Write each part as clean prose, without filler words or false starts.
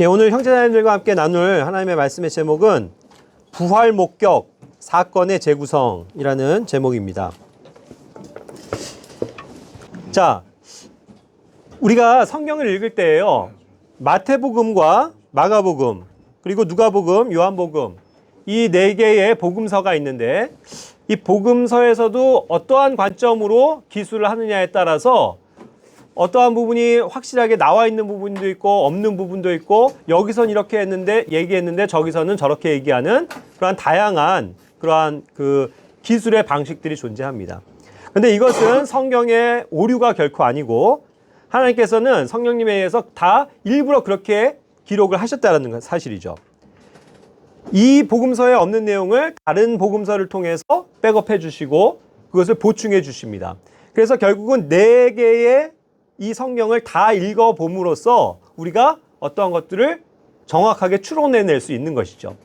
오늘 형제자매들과 함께 나눌 하나님의 말씀의 제목은 부활 목격 사건의 재구성이라는 제목입니다. 자, 우리가 성경을 읽을 때에요, 마태복음과 마가복음, 그리고 누가복음, 요한복음, 이 네 개의 복음서가 있는데, 이 복음서에서도 어떠한 관점으로 기술을 하느냐에 따라서 어떠한 부분이 확실하게 나와 있는 부분도 있고 없는 부분도 있고, 여기선 이렇게 얘기했는데 저기서는 저렇게 얘기하는 그러한 다양한 그러한 그 기술의 방식들이 존재합니다. 근데 이것은 성경의 오류가 결코 아니고, 하나님께서는 성령님에 의해서 다 일부러 그렇게 기록을 하셨다는 사실이죠. 이 복음서에 없는 내용을 다른 복음서를 통해서 백업해 주시고 그것을 보충해 주십니다. 그래서 결국은 네 개의 이 성경을 다 읽어봄으로써 우리가 어떠한 것들을 정확하게 추론해낼 수 있는 것이죠.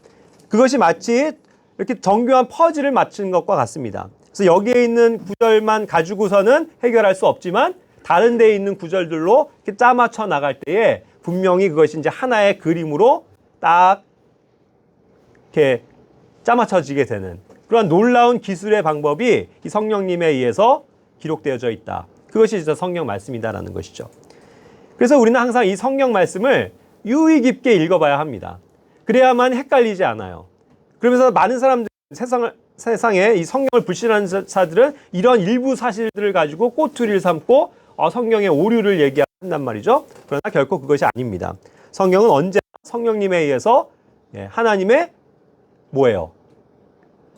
그것이 마치 이렇게 정교한 퍼즐을 맞춘 것과 같습니다. 그래서 여기에 있는 구절만 가지고서는 해결할 수 없지만 다른 데에 있는 구절들로 이렇게 짜맞춰 나갈 때에 분명히 그것이 이제 하나의 그림으로 딱 이렇게 짜맞춰지게 되는 그런 놀라운 기술의 방법이 이 성령님에 의해서 기록되어져 있다. 그것이 진짜 성경 말씀이다라는 것이죠. 그래서 우리는 항상 이 성경 말씀을 유의 깊게 읽어봐야 합니다. 그래야만 헷갈리지 않아요. 그러면서 많은 사람들, 세상에 이 성경을 불신하는 자들은 이런 일부 사실들을 가지고 꼬투리를 삼고 성경의 오류를 얘기한단 말이죠. 그러나 결코 그것이 아닙니다. 성경은 언제나 성령님에 의해서 하나님의 뭐예요?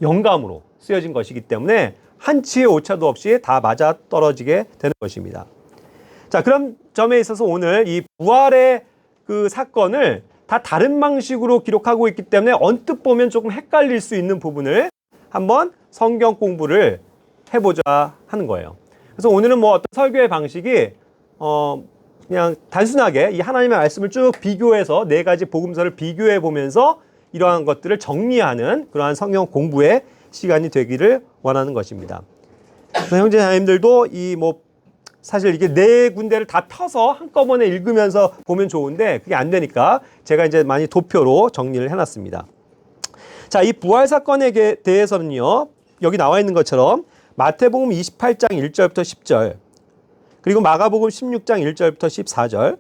영감으로 쓰여진 것이기 때문에 한치의 오차도 없이 다 맞아 떨어지게 되는 것입니다. 자, 그런 점에 있어서 오늘 이 부활의 그 사건을 다 다른 방식으로 기록하고 있기 때문에 언뜻 보면 조금 헷갈릴 수 있는 부분을 한번 성경 공부를 해보자 하는 거예요. 그래서 오늘은 뭐 어떤 설교의 방식이 그냥 단순하게 이 하나님의 말씀을 쭉 비교해서 네 가지 복음서를 비교해 보면서 이러한 것들을 정리하는 그러한 성경 공부의 시간이 되기를 원하는 것입니다. 그래서 형제자매님들도 사실 이게 네 군데를 다 펴서 한꺼번에 읽으면서 보면 좋은데 그게 안 되니까 제가 이제 많이 도표로 정리를 해놨습니다. 자, 이 부활 사건에 대해서는요, 여기 나와 있는 것처럼 마태복음 28장 1절부터 10절, 그리고 마가복음 16장 1절부터 14절,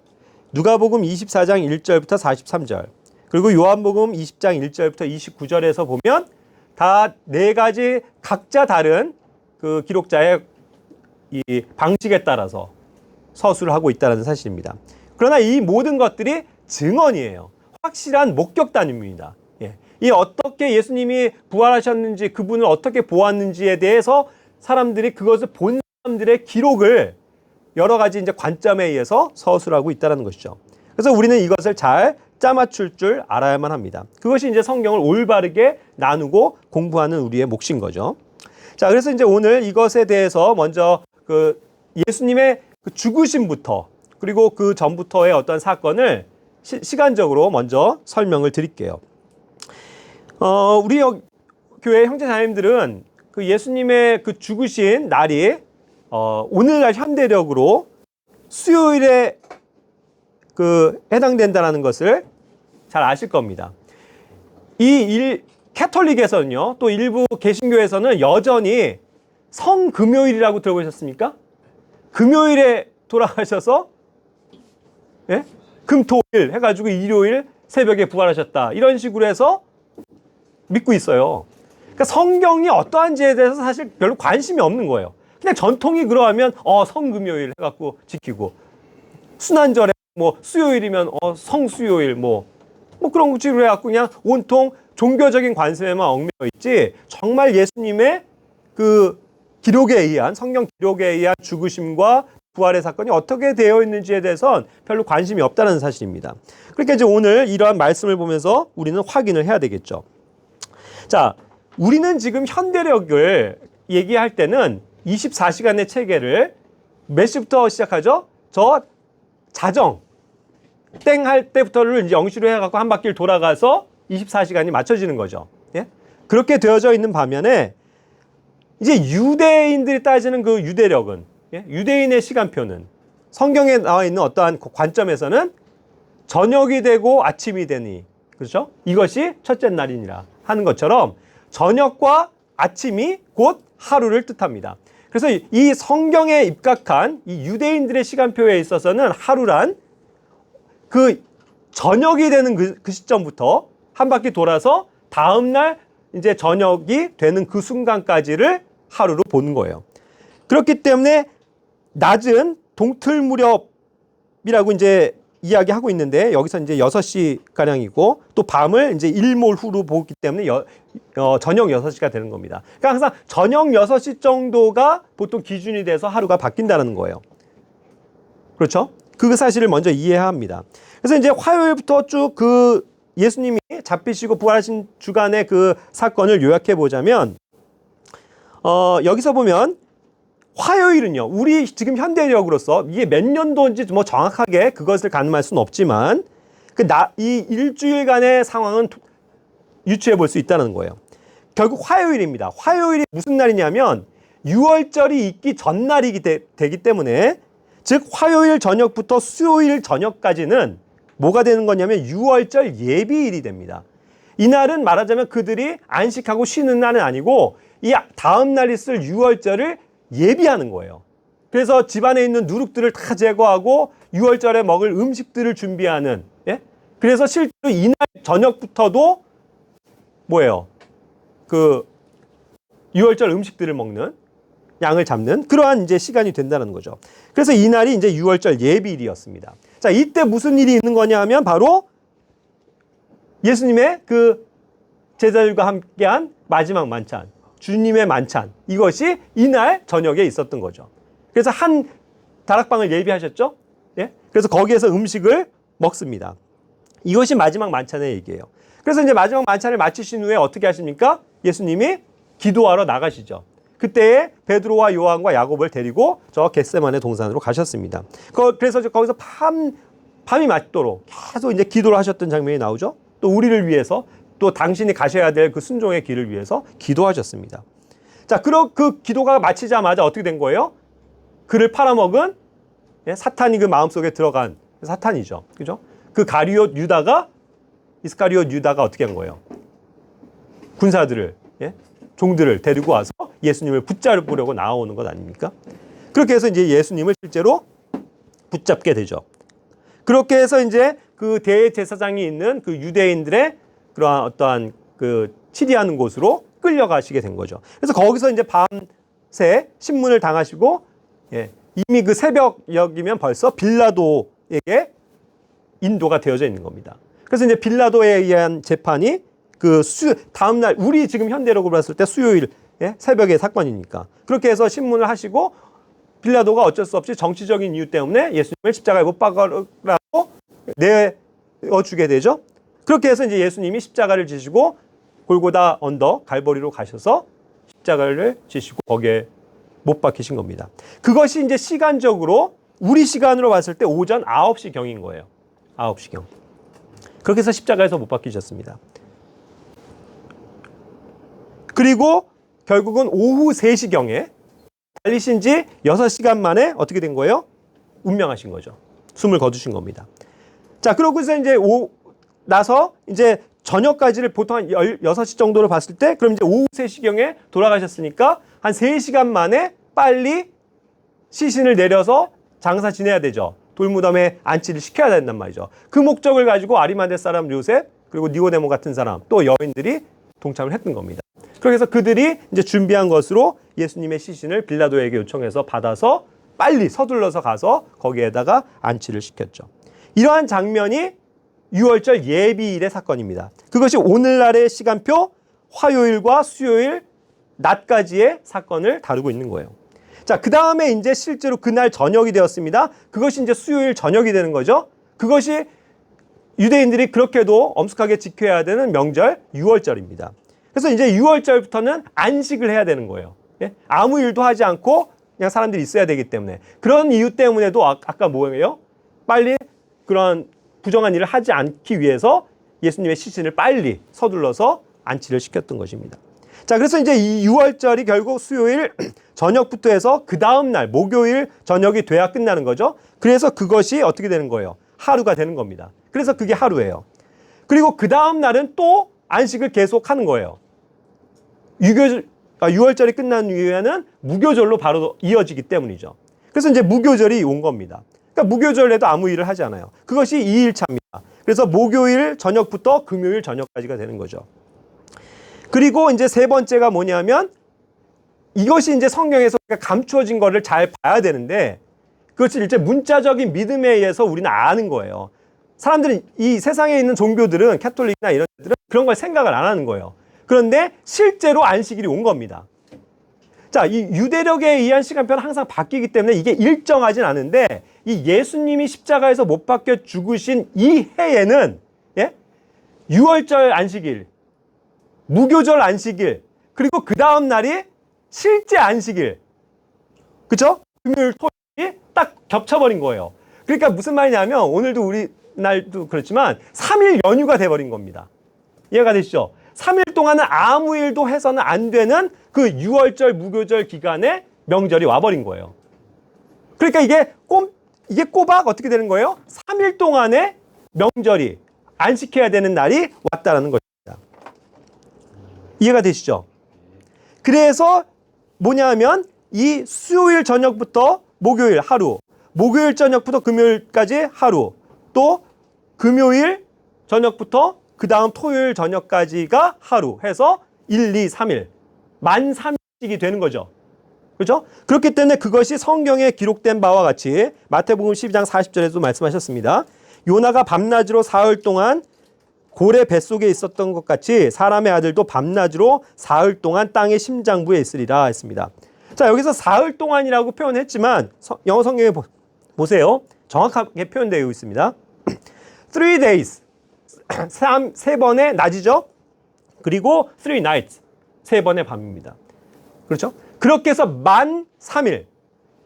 누가복음 24장 1절부터 43절, 그리고 요한복음 20장 1절부터 29절에서 보면 다 네 가지 각자 다른 그 기록자의 이 방식에 따라서 서술을 하고 있다는 사실입니다. 그러나 이 모든 것들이 증언이에요. 확실한 목격담입니다. 이 어떻게 예수님이 부활하셨는지, 그분을 어떻게 보았는지에 대해서 사람들이 그것을 본 사람들의 기록을 여러 가지 이제 관점에 의해서 서술하고 있다는 것이죠. 그래서 우리는 이것을 잘 짜맞출 줄 알아야만 합니다. 그것이 이제 성경을 올바르게 나누고 공부하는 우리의 몫인 거죠. 자, 그래서 이제 오늘 이것에 대해서 먼저 그 예수님의 그 죽으심부터, 그리고 그 전부터의 어떤 사건을 시간적으로 먼저 설명을 드릴게요. 우리 교회 형제자매님들은 그 예수님의 그 죽으신 날이 오늘날 현대력으로 수요일에 그 해당된다는 것을 잘 아실 겁니다. 캐톨릭에서는요, 또 일부 개신교에서는 여전히 성금요일이라고 들어보셨습니까? 금요일에 돌아가셔서 금토일 해가지고 일요일 새벽에 부활하셨다, 이런 식으로 해서 믿고 있어요. 그러니까 성경이 어떠한지에 대해서 사실 별로 관심이 없는 거예요. 그냥 전통이 그러하면 성금요일 해갖고 지키고, 순환절에 수요일이면 성수요일 그런 식으로 해갖고 그냥 온통 종교적인 관심에만 얽매여 있지, 정말 예수님의 그 기록에 의한, 성경 기록에 의한 죽으심과 부활의 사건이 어떻게 되어 있는지에 대해서는 별로 관심이 없다는 사실입니다. 그러니까 이제 오늘 이러한 말씀을 보면서 우리는 확인을 해야 되겠죠. 자, 우리는 지금 현대력을 얘기할 때는 24시간의 체계를 몇 시부터 시작하죠? 저 자정 땡 할 때부터를 이제 0시로 해갖고 한 바퀴를 돌아가서 24시간이 맞춰지는 거죠. 그렇게 되어져 있는 반면에 이제 유대인들이 따지는 그 유대력은, 유대인의 시간표는 성경에 나와 있는 어떠한 관점에서는 저녁이 되고 아침이 되니, 그렇죠? 이것이 첫째 날이니라 하는 것처럼 저녁과 아침이 곧 하루를 뜻합니다. 그래서 이 성경에 입각한 이 유대인들의 시간표에 있어서는 하루란 그 저녁이 되는 그 시점부터 한 바퀴 돌아서 다음날 이제 저녁이 되는 그 순간까지를 하루로 보는 거예요. 그렇기 때문에 낮은 동틀 무렵이라고 이제 이야기하고 있는데 여기서 이제 6시 가량이고 또 밤을 이제 일몰 후로 보기 때문에 저녁 6시가 되는 겁니다. 그러니까 항상 저녁 6시 정도가 보통 기준이 돼서 하루가 바뀐다는 거예요. 그렇죠? 그 사실을 먼저 이해해야 합니다. 그래서 이제 화요일부터 쭉 그 예수님이 잡히시고 부활하신 주간의 그 사건을 요약해 보자면 여기서 보면 화요일은요, 우리 지금 현대력으로서 이게 몇 년도인지 뭐 정확하게 그것을 가늠할 수는 없지만 이 일주일간의 상황은 유추해 볼 수 있다는 거예요. 결국 화요일입니다. 화요일이 무슨 날이냐면 유월절이 있기 전날이기 되기 때문에 즉 화요일 저녁부터 수요일 저녁까지는 뭐가 되는 거냐면 유월절 예비일이 됩니다. 이날은 말하자면 그들이 안식하고 쉬는 날은 아니고 이 다음 날 있을 유월절을 예비하는 거예요. 그래서 집안에 있는 누룩들을 다 제거하고 유월절에 먹을 음식들을 준비하는, 예? 그래서 실제로 이날 저녁부터도 뭐예요? 그 유월절 음식들을 먹는, 양을 잡는 그러한 이제 시간이 된다는 거죠. 그래서 이날이 이제 유월절 예비일이었습니다. 자, 이때 무슨 일이 있는 거냐 하면 바로 예수님의 그 제자들과 함께한 마지막 만찬, 주님의 만찬, 이것이 이날 저녁에 있었던 거죠. 그래서 한 다락방을 예비하셨죠? 예? 그래서 거기에서 음식을 먹습니다. 이것이 마지막 만찬의 얘기예요. 그래서 이제 마지막 만찬을 마치신 후에 어떻게 하십니까? 예수님이 기도하러 나가시죠. 그때에 베드로와 요한과 야곱을 데리고 저 겟세마네 동산으로 가셨습니다. 그래서 거기서 밤이 맞도록 계속 이제 기도를 하셨던 장면이 나오죠. 또 우리를 위해서 또 당신이 가셔야 될 그 순종의 길을 위해서 기도하셨습니다. 자, 그 기도가 마치자마자 어떻게 된 거예요? 그를 팔아먹은 사탄이 그 마음속에 들어간 사탄이죠. 그죠? 그 이스카리옷 유다가 어떻게 한 거예요? 군사들을, 종들을 데리고 와서 예수님을 붙잡으려고 나오는 것 아닙니까? 그렇게 해서 이제 예수님을 실제로 붙잡게 되죠. 그렇게 해서 이제 그 대제사장이 있는 그 유대인들의 그러한 어떠한 그 치리하는 곳으로 끌려가시게 된 거죠. 그래서 거기서 이제 밤새 신문을 당하시고, 이미 그 새벽이면 벌써 빌라도에게 인도가 되어져 있는 겁니다. 그래서 이제 빌라도에 의한 재판이 다음날, 우리 지금 현대력으로 봤을 때 수요일, 새벽의 사건이니까. 그렇게 해서 신문을 하시고, 빌라도가 어쩔 수 없이 정치적인 이유 때문에 예수님을 십자가에 못 박으라고 내어주게 되죠. 그렇게 해서 이제 예수님이 십자가를 지시고, 골고다 언덕, 갈보리로 가셔서 십자가를 지시고, 거기에 못 박히신 겁니다. 그것이 이제 시간적으로, 우리 시간으로 봤을 때 오전 9시경인 거예요. 9시경. 그렇게 해서 십자가에서 못 박히셨습니다. 그리고 결국은 오후 3시경에 달리신 지 6시간 만에 어떻게 된 거예요? 운명하신 거죠. 숨을 거두신 겁니다. 자, 그러고서 나서 이제 저녁까지를 보통 한 6시 정도로 봤을 때, 그럼 이제 오후 3시경에 돌아가셨으니까 한 3시간 만에 빨리 시신을 내려서 장사 지내야 되죠. 돌무덤에 안치를 시켜야 된단 말이죠. 그 목적을 가지고 아리마대 사람 요셉, 그리고 니고데모 같은 사람, 또 여인들이 동참을 했던 겁니다. 그래서 그들이 이제 준비한 것으로 예수님의 시신을 빌라도에게 요청해서 받아서 빨리 서둘러서 가서 거기에다가 안치를 시켰죠. 이러한 장면이 유월절 예비일의 사건입니다. 그것이 오늘날의 시간표 화요일과 수요일 낮까지의 사건을 다루고 있는 거예요. 자, 그 다음에 이제 실제로 그날 저녁이 되었습니다. 그것이 이제 수요일 저녁이 되는 거죠. 그것이 유대인들이 그렇게도 엄숙하게 지켜야 되는 명절 유월절입니다. 그래서 이제 유월절부터는 안식을 해야 되는 거예요. 아무 일도 하지 않고 그냥 사람들이 있어야 되기 때문에. 그런 이유 때문에도 아까 뭐예요? 빨리 그런 부정한 일을 하지 않기 위해서 예수님의 시신을 빨리 서둘러서 안치를 시켰던 것입니다. 자, 그래서 이제 이 유월절이 결국 수요일 저녁부터 해서 그 다음 날 목요일 저녁이 돼야 끝나는 거죠. 그래서 그것이 어떻게 되는 거예요? 하루가 되는 겁니다. 그래서 그게 하루예요. 그리고 그 다음 날은 또 안식을 계속 하는 거예요. 유월절이 끝난 이후에는 무교절로 바로 이어지기 때문이죠. 그래서 이제 무교절이 온 겁니다. 그러니까 무교절에도 아무 일을 하지 않아요. 그것이 2일차입니다. 그래서 목요일 저녁부터 금요일 저녁까지가 되는 거죠. 그리고 이제 세 번째가 뭐냐면 이것이 이제 성경에서 감추어진 거를 잘 봐야 되는데 그것이 이제 문자적인 믿음에 의해서 우리는 아는 거예요. 사람들은 이 세상에 있는 종교들은 캐톨릭이나 이런 데들은 그런 걸 생각을 안 하는 거예요. 그런데 실제로 안식일이 온 겁니다. 자, 이 유대력에 의한 시간표는 항상 바뀌기 때문에 이게 일정하진 않은데 이 예수님이 십자가에서 못 박혀 죽으신 이 해에는 예? 유월절 안식일, 무교절 안식일, 그리고 그 다음 날이 실제 안식일, 그쵸? 금요일, 토요일이 딱 겹쳐버린 거예요. 그러니까 무슨 말이냐면 오늘도 우리 날도 그렇지만 3일 연휴가 돼버린 겁니다. 이해가 되시죠? 3일 동안은 아무 일도 해서는 안 되는 그 유월절, 무교절 기간에 명절이 와버린 거예요. 그러니까 이게 꼬박 어떻게 되는 거예요? 3일 동안의 명절이 안식해야 되는 날이 왔다라는 것입니다. 이해가 되시죠? 그래서 뭐냐 하면 이 수요일 저녁부터 목요일 하루, 목요일 저녁부터 금요일까지 하루, 또 금요일 저녁부터 그 다음 토요일 저녁까지가 하루 해서 1, 2, 3일 만 3일씩이 되는 거죠. 그렇죠? 그렇기 때문에 그것이 성경에 기록된 바와 같이 마태복음 12장 40절에도 말씀하셨습니다. 요나가 밤낮으로 사흘 동안 고래 뱃속에 있었던 것 같이 사람의 아들도 밤낮으로 사흘 동안 땅의 심장부에 있으리라 했습니다. 자, 여기서 사흘 동안이라고 표현했지만 영어 성경에 보세요. 정확하게 표현되어 있습니다. 3 days. 세 번의 낮이죠. 그리고 3 nights. 세 번의 밤입니다. 그렇죠? 그렇게 해서 만 3일.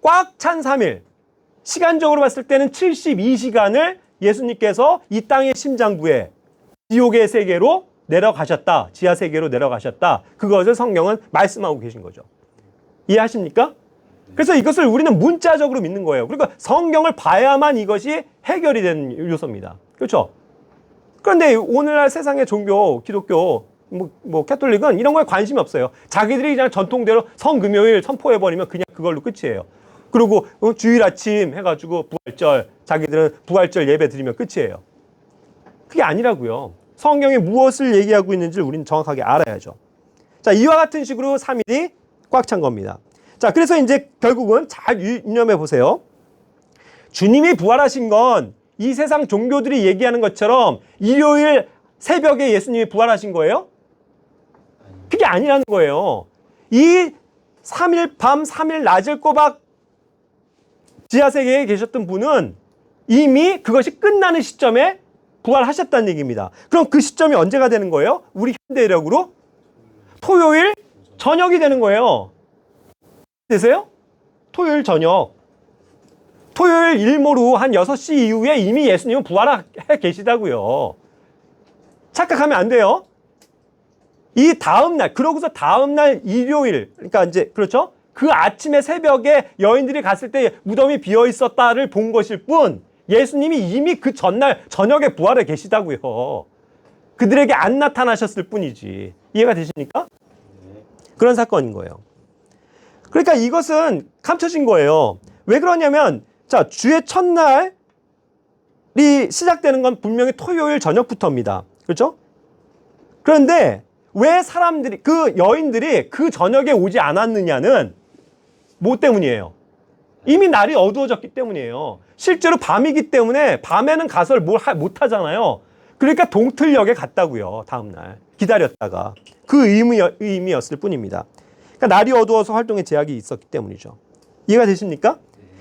꽉 찬 3일. 시간적으로 봤을 때는 72시간을 예수님께서 이 땅의 심장부에 지옥의 세계로 내려가셨다. 지하 세계로 내려가셨다. 그것을 성경은 말씀하고 계신 거죠. 이해하십니까? 그래서 이것을 우리는 문자적으로 믿는 거예요. 그러니까 성경을 봐야만 이것이 해결이 되는 요소입니다. 그렇죠? 그런데 오늘날 세상의 종교, 기독교, 캐톨릭은 이런 거에 관심이 없어요. 자기들이 그냥 전통대로 성금요일 선포해버리면 그냥 그걸로 끝이에요. 그리고 주일 아침 해가지고 부활절, 자기들은 부활절 예배 드리면 끝이에요. 그게 아니라고요. 성경에 무엇을 얘기하고 있는지를 우리는 정확하게 알아야죠. 자, 이와 같은 식으로 3일이 꽉 찬 겁니다. 자, 그래서 이제 결국은 잘 유념해 보세요. 주님이 부활하신 건 이 세상 종교들이 얘기하는 것처럼 일요일 새벽에 예수님이 부활하신 거예요? 그게 아니라는 거예요. 이 3일 밤, 3일 낮을 꼬박 지하세계에 계셨던 분은 이미 그것이 끝나는 시점에 부활하셨다는 얘기입니다. 그럼 그 시점이 언제가 되는 거예요? 우리 현대력으로 토요일 저녁이 되는 거예요. 되세요? 토요일 저녁. 토요일 일모로 한 6시 이후에 이미 예수님은 부활해 계시다고요. 착각하면 안 돼요. 이 다음날, 그러고서 다음날 일요일, 그러니까 이제, 그렇죠? 그 아침에 새벽에 여인들이 갔을 때 무덤이 비어 있었다를 본 것일 뿐, 예수님이 이미 그 전날 저녁에 부활해 계시다고요. 그들에게 안 나타나셨을 뿐이지. 이해가 되십니까? 그런 사건인 거예요. 그러니까 이것은 감춰진 거예요. 왜 그러냐면, 자, 주의 첫날이 시작되는 건 분명히 토요일 저녁부터입니다. 그렇죠? 그런데 왜 사람들이, 그 여인들이 그 저녁에 오지 않았느냐는 뭐 때문이에요? 이미 날이 어두워졌기 때문이에요. 실제로 밤이기 때문에 밤에는 가서 못 하잖아요. 그러니까 동틀역에 갔다고요. 다음날 기다렸다가 그 의미였을 뿐입니다. 그러니까 날이 어두워서 활동에 제약이 있었기 때문이죠. 이해가 되십니까?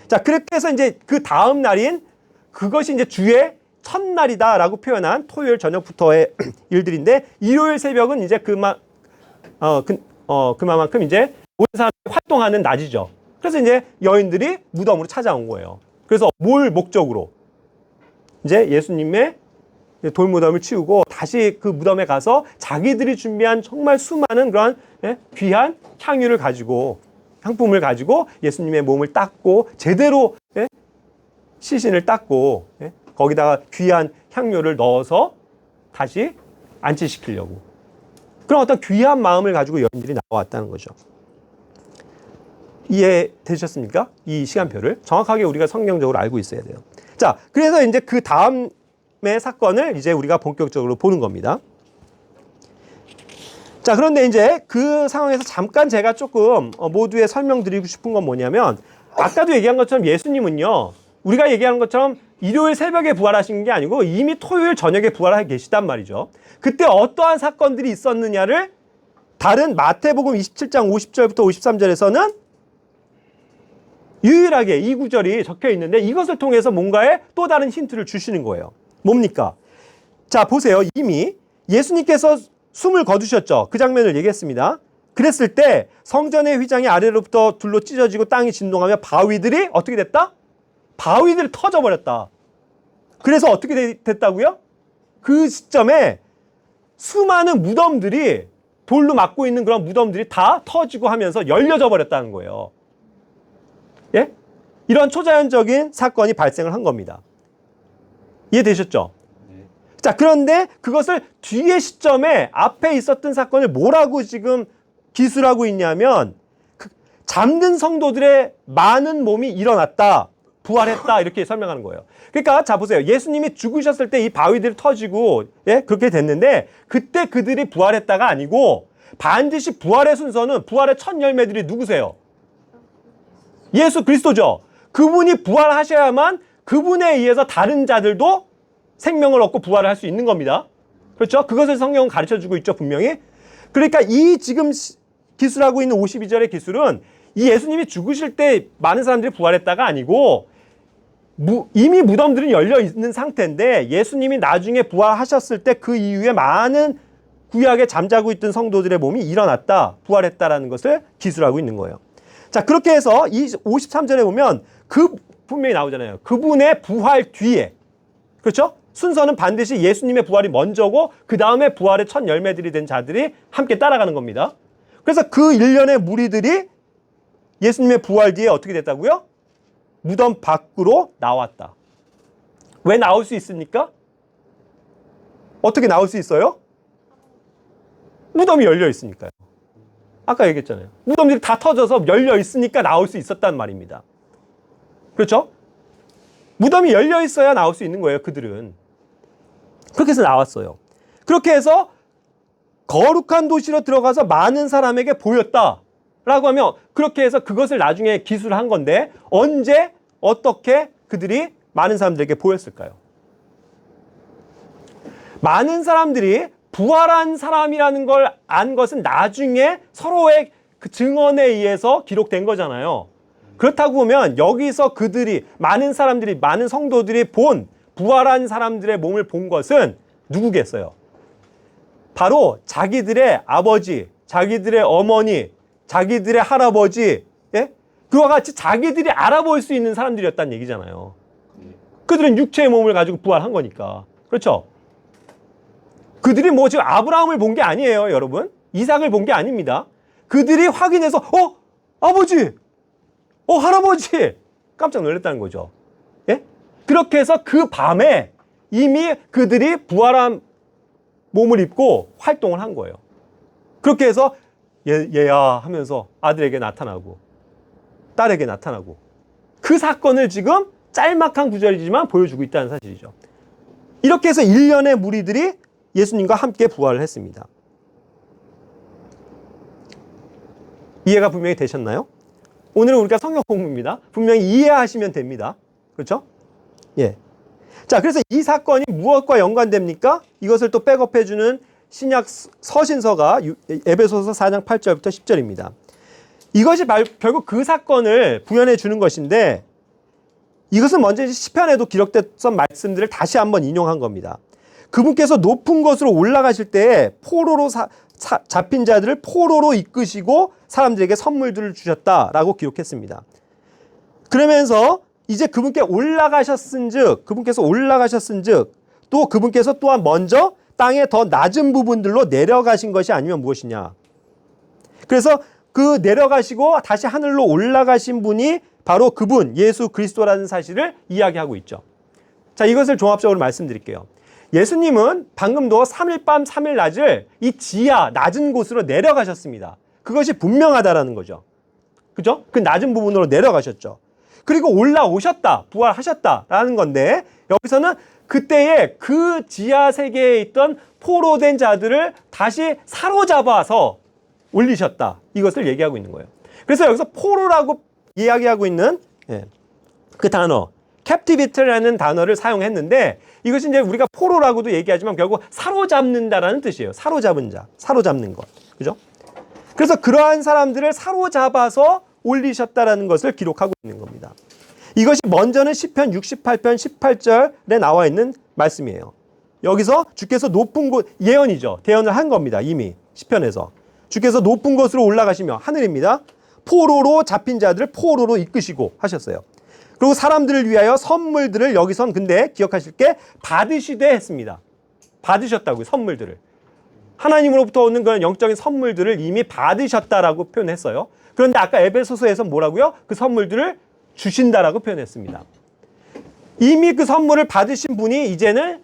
자, 그렇게 해서 이제 그 다음 날인 그것이 이제 주의 첫날이다라고 표현한 토요일 저녁부터의 일들인데 일요일 새벽은 이제 그만큼 이제 모든 사람이 활동하는 낮이죠. 그래서 이제 여인들이 무덤으로 찾아온 거예요. 그래서 뭘 목적으로? 이제 예수님의 돌무덤을 치우고 다시 그 무덤에 가서 자기들이 준비한 정말 수많은 그런 귀한 향유를 가지고 향품을 가지고 예수님의 몸을 닦고 제대로 시신을 닦고 거기다가 귀한 향료를 넣어서 다시 안치시키려고. 그런 어떤 귀한 마음을 가지고 여인들이 나왔다는 거죠. 이해되셨습니까? 이 시간표를 정확하게 우리가 성경적으로 알고 있어야 돼요. 자, 그래서 이제 그 다음의 사건을 이제 우리가 본격적으로 보는 겁니다. 자, 그런데 이제 그 상황에서 잠깐 제가 조금 모두에 설명드리고 싶은 건 뭐냐면, 아까도 얘기한 것처럼 예수님은요, 우리가 얘기하는 것처럼 일요일 새벽에 부활하신 게 아니고 이미 토요일 저녁에 부활하고 계시단 말이죠. 그때 어떠한 사건들이 있었느냐를 다른 마태복음 27장 50절부터 53절에서는 유일하게 이 구절이 적혀 있는데, 이것을 통해서 뭔가의 또 다른 힌트를 주시는 거예요. 뭡니까? 자, 보세요. 이미 예수님께서 숨을 거두셨죠. 그 장면을 얘기했습니다. 그랬을 때 성전의 휘장이 아래로부터 둘로 찢어지고 땅이 진동하며 바위들이 어떻게 됐다? 바위들이 터져버렸다. 그래서 어떻게 됐다고요? 그 시점에 수많은 무덤들이, 돌로 막고 있는 그런 무덤들이 다 터지고 하면서 열려져 버렸다는 거예요. 예? 이런 초자연적인 사건이 발생을 한 겁니다. 이해되셨죠? 네. 자, 그런데 그것을 뒤의 시점에 앞에 있었던 사건을 뭐라고 지금 기술하고 있냐면, 잠든 성도들의 많은 몸이 일어났다, 부활했다, 이렇게 설명하는 거예요. 그러니까 자, 보세요. 예수님이 죽으셨을 때 이 바위들이 터지고, 예, 그렇게 됐는데, 그때 그들이 부활했다가 아니고, 반드시 부활의 순서는, 부활의 첫 열매들이 누구세요? 예수 그리스도죠. 그분이 부활하셔야만 그분에 의해서 다른 자들도 생명을 얻고 부활을 할 수 있는 겁니다. 그렇죠? 그것을 성경은 가르쳐주고 있죠, 분명히. 그러니까 이 지금 기술하고 있는 52절의 기술은 이 예수님이 죽으실 때 많은 사람들이 부활했다가 아니고, 이미 무덤들은 열려 있는 상태인데 예수님이 나중에 부활하셨을 때 그 이후에 많은 구약에 잠자고 있던 성도들의 몸이 일어났다, 부활했다라는 것을 기술하고 있는 거예요. 자, 그렇게 해서 이 53절에 보면 분명히 나오잖아요. 그분의 부활 뒤에, 그렇죠? 순서는 반드시 예수님의 부활이 먼저고 그 다음에 부활의 첫 열매들이 된 자들이 함께 따라가는 겁니다. 그래서 그 일련의 무리들이 예수님의 부활 뒤에 어떻게 됐다고요? 무덤 밖으로 나왔다. 왜 나올 수 있습니까? 어떻게 나올 수 있어요? 무덤이 열려 있으니까요. 아까 얘기했잖아요. 무덤들이 다 터져서 열려 있으니까 나올 수 있었단 말입니다. 그렇죠? 무덤이 열려 있어야 나올 수 있는 거예요, 그들은. 그렇게 해서 나왔어요. 그렇게 해서 거룩한 도시로 들어가서 많은 사람에게 보였다라고 하면, 그렇게 해서 그것을 나중에 기술한 건데, 언제 어떻게 그들이 많은 사람들에게 보였을까요? 많은 사람들이 부활한 사람이라는 걸 안 것은 나중에 서로의 그 증언에 의해서 기록된 거잖아요. 그렇다고 보면 여기서 그들이, 많은 사람들이, 많은 성도들이 본 부활한 사람들의 몸을 본 것은 누구겠어요? 바로 자기들의 아버지, 자기들의 어머니, 자기들의 할아버지, 예? 그와 같이 자기들이 알아볼 수 있는 사람들이었다는 얘기잖아요. 그들은 육체의 몸을 가지고 부활한 거니까. 그렇죠? 그들이 뭐 지금 아브라함을 본 게 아니에요, 여러분. 이삭을 본 게 아닙니다. 그들이 확인해서 아버지, 할아버지, 깜짝 놀랐다는 거죠. 예? 그렇게 해서 그 밤에 이미 그들이 부활한 몸을 입고 활동을 한 거예요. 그렇게 해서 얘야 하면서 아들에게 나타나고 딸에게 나타나고, 그 사건을 지금 짤막한 구절이지만 보여주고 있다는 사실이죠. 이렇게 해서 일련의 무리들이 예수님과 함께 부활을 했습니다. 이해가 분명히 되셨나요? 오늘은 우리가 성경 공부입니다. 분명히 이해하시면 됩니다. 그렇죠? 예. 자, 그래서 이 사건이 무엇과 연관됩니까? 이것을 또 백업해주는 신약 서신서가 에베소서 4장 8절부터 10절입니다. 이것이 결국 그 사건을 부연해 주는 것인데, 이것은 먼저 시편에도 기록됐던 말씀들을 다시 한번 인용한 겁니다. 그분께서 높은 곳으로 올라가실 때에 포로로 잡힌 자들을 포로로 이끄시고 사람들에게 선물들을 주셨다라고 기록했습니다. 그러면서 이제 그분께서 올라가셨은즉 또 그분께서 또한 먼저 땅의 더 낮은 부분들로 내려가신 것이 아니면 무엇이냐. 그래서 그 내려가시고 다시 하늘로 올라가신 분이 바로 그분 예수 그리스도라는 사실을 이야기하고 있죠. 자, 이것을 종합적으로 말씀드릴게요. 예수님은 방금도 3일 밤 3일 낮을 이 지하 낮은 곳으로 내려가셨습니다. 그것이 분명하다라는 거죠. 그죠? 그 낮은 부분으로 내려가셨죠. 그리고 올라오셨다, 부활하셨다라는 건데, 여기서는 그때의 그 지하 세계에 있던 포로된 자들을 다시 사로잡아서 올리셨다. 이것을 얘기하고 있는 거예요. 그래서 여기서 포로라고 이야기하고 있는 그 단어, captivity라는 단어를 사용했는데, 이것이 이제 우리가 포로라고도 얘기하지만 결국 사로잡는다라는 뜻이에요. 사로잡은 자, 사로잡는 것. 그죠? 그래서 그러한 사람들을 사로잡아서 올리셨다라는 것을 기록하고 있는 겁니다. 이것이 먼저는 시편 68편 18절에 나와 있는 말씀이에요. 여기서 주께서 높은 곳, 예언이죠. 대언을 한 겁니다. 이미 시편에서. 주께서 높은 곳으로 올라가시며, 하늘입니다. 포로로 잡힌 자들을 포로로 이끄시고 하셨어요. 그리고 사람들을 위하여 선물들을 여기선 근데 기억하실 게 받으시되 했습니다. 받으셨다고요. 선물들을. 하나님으로부터 오는 그런 영적인 선물들을 이미 받으셨다라고 표현했어요. 그런데 아까 에베소서에서 뭐라고요? 그 선물들을 주신다라고 표현했습니다. 이미 그 선물을 받으신 분이 이제는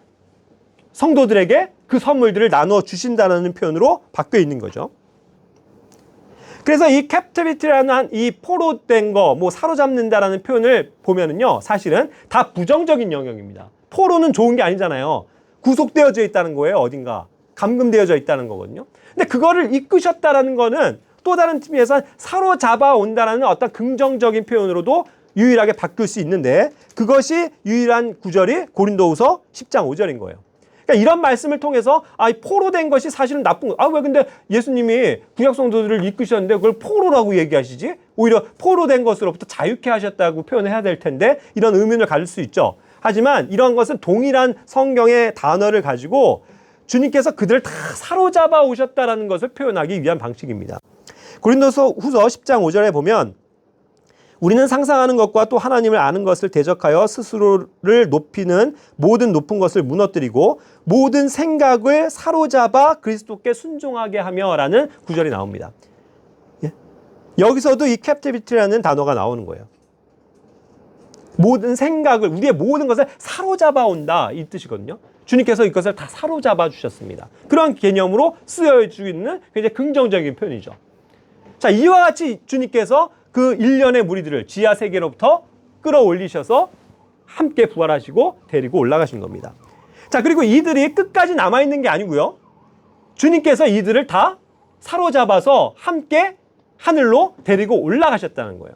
성도들에게 그 선물들을 나눠 주신다는 표현으로 바뀌어 있는 거죠. 그래서 이 captivity라는 이 포로된 거, 뭐 사로잡는다라는 표현을 보면은요, 사실은 다 부정적인 영역입니다. 포로는 좋은 게 아니잖아요. 구속되어져 있다는 거예요, 어딘가. 감금되어져 있다는 거거든요. 근데 그거를 이끄셨다라는 거는 또 다른 팀에서 사로잡아 온다라는 어떤 긍정적인 표현으로도 유일하게 바뀔 수 있는데, 그것이 유일한 구절이 고린도후서 10장 5절인 거예요. 그러니까 이런 말씀을 통해서 포로된 것이 사실은 나쁜 거. 왜 근데 예수님이 구약 성도들을 이끄셨는데 그걸 포로라고 얘기하시지? 오히려 포로된 것으로부터 자유케 하셨다고 표현해야 될 텐데, 이런 의문을 가질 수 있죠. 하지만 이런 것은 동일한 성경의 단어를 가지고 주님께서 그들을 다 사로잡아 오셨다라는 것을 표현하기 위한 방식입니다. 고린도서 후서 10장 5절에 보면, 우리는 상상하는 것과 또 하나님을 아는 것을 대적하여 스스로를 높이는 모든 높은 것을 무너뜨리고 모든 생각을 사로잡아 그리스도께 순종하게 하며 라는 구절이 나옵니다. 예? 여기서도 이 captivity라는 단어가 나오는 거예요. 모든 생각을, 우리의 모든 것을 사로잡아 온다, 이 뜻이거든요. 주님께서 이것을 다 사로잡아 주셨습니다. 그런 개념으로 쓰여지고 있는 굉장히 긍정적인 표현이죠. 자, 이와 같이 주님께서 그 일련의 무리들을 지하 세계로부터 끌어올리셔서 함께 부활하시고 데리고 올라가신 겁니다. 자, 그리고 이들이 끝까지 남아있는 게 아니고요. 주님께서 이들을 다 사로잡아서 함께 하늘로 데리고 올라가셨다는 거예요.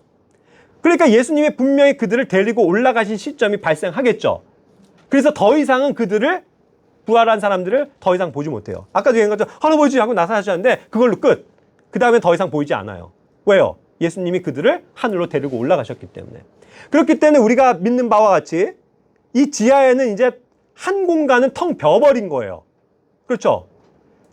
그러니까 예수님이 분명히 그들을 데리고 올라가신 시점이 발생하겠죠. 그래서 더 이상은 그들을, 부활한 사람들을 더 이상 보지 못해요. 아까도 얘기한 것처럼 할아버지 하고 나사하셨는데 그걸로 끝. 그 다음에 더 이상 보이지 않아요. 왜요? 예수님이 그들을 하늘로 데리고 올라가셨기 때문에. 그렇기 때문에 우리가 믿는 바와 같이 이 지하에는 이제 한 공간은 텅 비어버린 거예요. 그렇죠?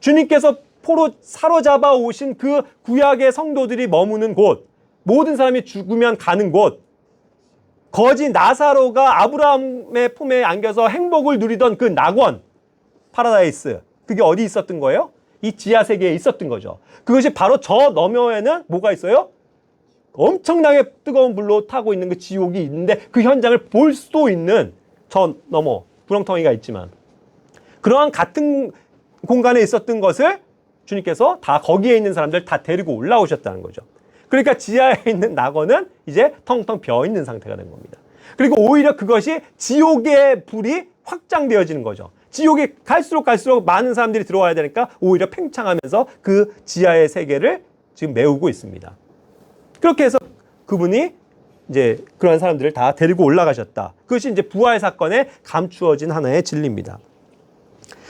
주님께서 포로 사로잡아 오신 그 구약의 성도들이 머무는 곳, 모든 사람이 죽으면 가는 곳, 거지 나사로가 아브라함의 품에 안겨서 행복을 누리던 그 낙원, 파라다이스, 그게 어디 있었던 거예요? 이 지하 세계에 있었던 거죠. 그것이 바로 저 너머에는 뭐가 있어요? 엄청나게 뜨거운 불로 타고 있는 그 지옥이 있는데, 그 현장을 볼 수도 있는 저 너머 구렁텅이가 있지만, 그러한 같은 공간에 있었던 것을 주님께서 다 거기에 있는 사람들 다 데리고 올라오셨다는 거죠. 그러니까 지하에 있는 낙원은 이제 텅텅 비어 있는 상태가 된 겁니다. 그리고 오히려 그것이 지옥의 불이 확장되어지는 거죠. 지옥에 갈수록 많은 사람들이 들어와야 되니까 오히려 팽창하면서 그 지하의 세계를 지금 메우고 있습니다. 그렇게 해서 그분이 이제 그런 사람들을 다 데리고 올라가셨다. 그것이 이제 부활 사건에 감추어진 하나의 진리입니다.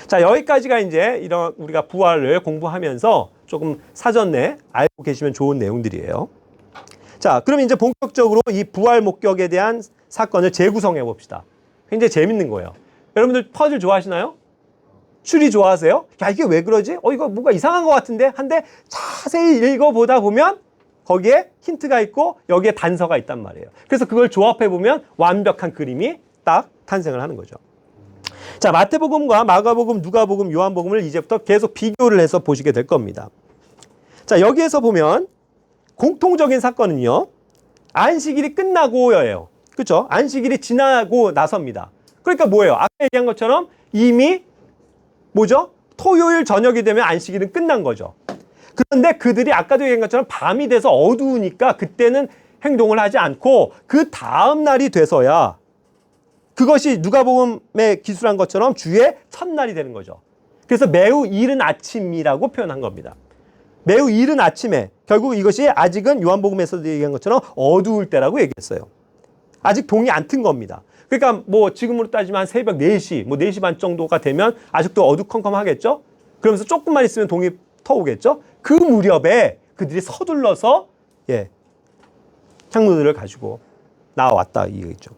자, 여기까지가 이제 이런 우리가 부활을 공부하면서 조금 사전에 알고 계시면 좋은 내용들이에요. 자, 그럼 이제 본격적으로 이 부활 목격에 대한 사건을 재구성해 봅시다. 굉장히 재밌는 거예요. 여러분들 퍼즐 좋아하시나요? 추리 좋아하세요? 야, 이게 왜 그러지? 이거 뭔가 이상한 것 같은데? 한데 자세히 읽어보다 보면 거기에 힌트가 있고 여기에 단서가 있단 말이에요. 그래서 그걸 조합해 보면 완벽한 그림이 딱 탄생을 하는 거죠. 자, 마태복음과 마가복음, 누가복음, 요한복음을 이제부터 계속 비교를 해서 보시게 될 겁니다. 자, 여기에서 보면 공통적인 사건은요, 안식일이 끝나고예요. 그렇죠? 안식일이 지나고 나서입니다. 그러니까 뭐예요? 아까 얘기한 것처럼 이미 뭐죠? 토요일 저녁이 되면 안식일은 끝난 거죠. 그런데 그들이 아까도 얘기한 것처럼 밤이 돼서 어두우니까 그때는 행동을 하지 않고 그 다음 날이 돼서야 그것이 누가복음에 기술한 것처럼 주의 첫날이 되는 거죠. 그래서 매우 이른 아침이라고 표현한 겁니다. 매우 이른 아침에 결국 이것이 아직은 요한복음에서도 얘기한 것처럼 어두울 때라고 얘기했어요. 아직 동이 안 튼 겁니다. 그러니까 뭐 지금으로 따지면 한 새벽 4시, 뭐 4시 반 정도가 되면 아직도 어두컴컴하겠죠? 그러면서 조금만 있으면 동이 터오겠죠? 그 무렵에 그들이 서둘러서 창문들을 가지고 나왔다 이거죠.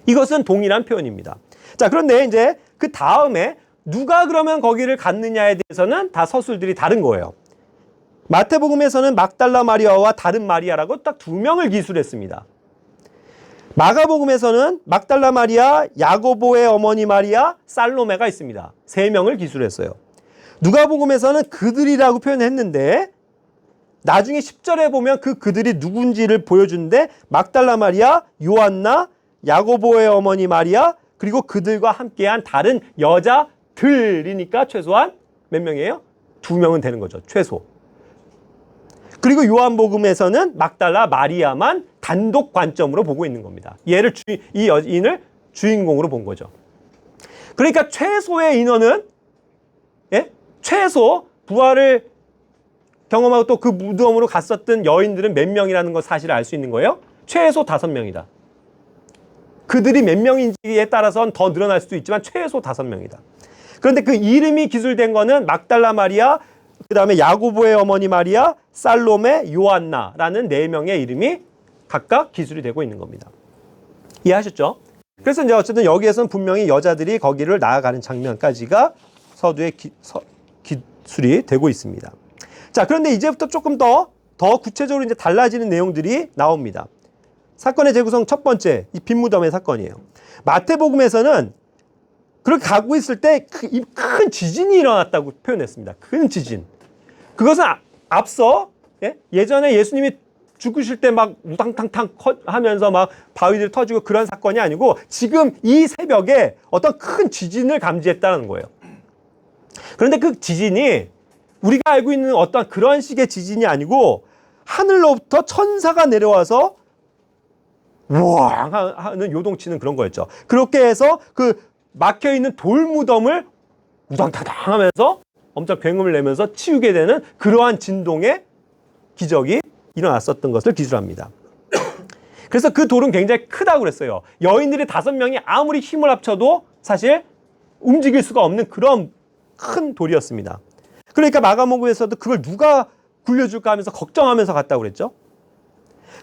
이것은 동일한 표현입니다. 자, 그런데 이제 그 다음에 누가 그러면 거기를 갔느냐에 대해서는 다 서술들이 다른 거예요. 마태복음에서는 막달라 마리아와 다른 마리아라고 딱 2명을 기술했습니다. 마가복음에서는 막달라 마리아, 야고보의 어머니 마리아, 살로메가 있습니다. 3명을 기술했어요. 누가복음에서는 그들이라고 표현했는데 나중에 10절에 보면 그들이 누군지를 보여주는데 막달라 마리아, 요한나, 야고보의 어머니 마리아, 그리고 그들과 함께한 다른 여자들이니까 최소한 몇 명이에요? 2명은 되는 거죠. 최소. 그리고 요한복음에서는 막달라 마리아만 단독 관점으로 보고 있는 겁니다. 얘를 이 여인을 주인공으로 본 거죠. 그러니까 최소의 인원은 최소 부활을 경험하고 또 그 무덤으로 갔었던 여인들은 몇 명이라는 것 사실을 알 수 있는 거예요. 최소 5명이다. 그들이 몇 명인지에 따라서는 더 늘어날 수도 있지만 최소 5명이다. 그런데 그 이름이 기술된 거는 막달라 마리아, 그 다음에 야고보의 어머니 마리아, 살로메, 요한나라는 4명의 이름이 각각 기술이 되고 있는 겁니다. 이해하셨죠? 그래서 이제 어쨌든 여기에서는 분명히 여자들이 거기를 나아가는 장면까지가 서두에 기술이 되고 있습니다. 자, 그런데 이제부터 조금 더 구체적으로 이제 달라지는 내용들이 나옵니다. 사건의 재구성 첫 번째, 이 빈무덤의 사건이에요. 마태복음에서는 그렇게 가고 있을 때 큰 지진이 일어났다고 표현했습니다. 큰 지진. 그것은 앞서 예전에 예수님이 죽으실 때 막 우당탕탕 하면서 막 바위들 터지고 그런 사건이 아니고 지금 이 새벽에 어떤 큰 지진을 감지했다는 거예요. 그런데 그 지진이 우리가 알고 있는 어떤 그런 식의 지진이 아니고 하늘로부터 천사가 내려와서 우왕 하는 요동치는 그런 거였죠. 그렇게 해서 그 막혀있는 돌무덤을 우당탕탕 하면서 엄청 굉음을 내면서 치우게 되는 그러한 진동의 기적이 일어났었던 것을 기술합니다. 그래서 그 돌은 굉장히 크다고 그랬어요. 여인들이 5명이 아무리 힘을 합쳐도 사실 움직일 수가 없는 그런 큰 돌이었습니다. 그러니까 마가복음에서도 그걸 누가 굴려줄까 하면서 걱정하면서 갔다고 그랬죠.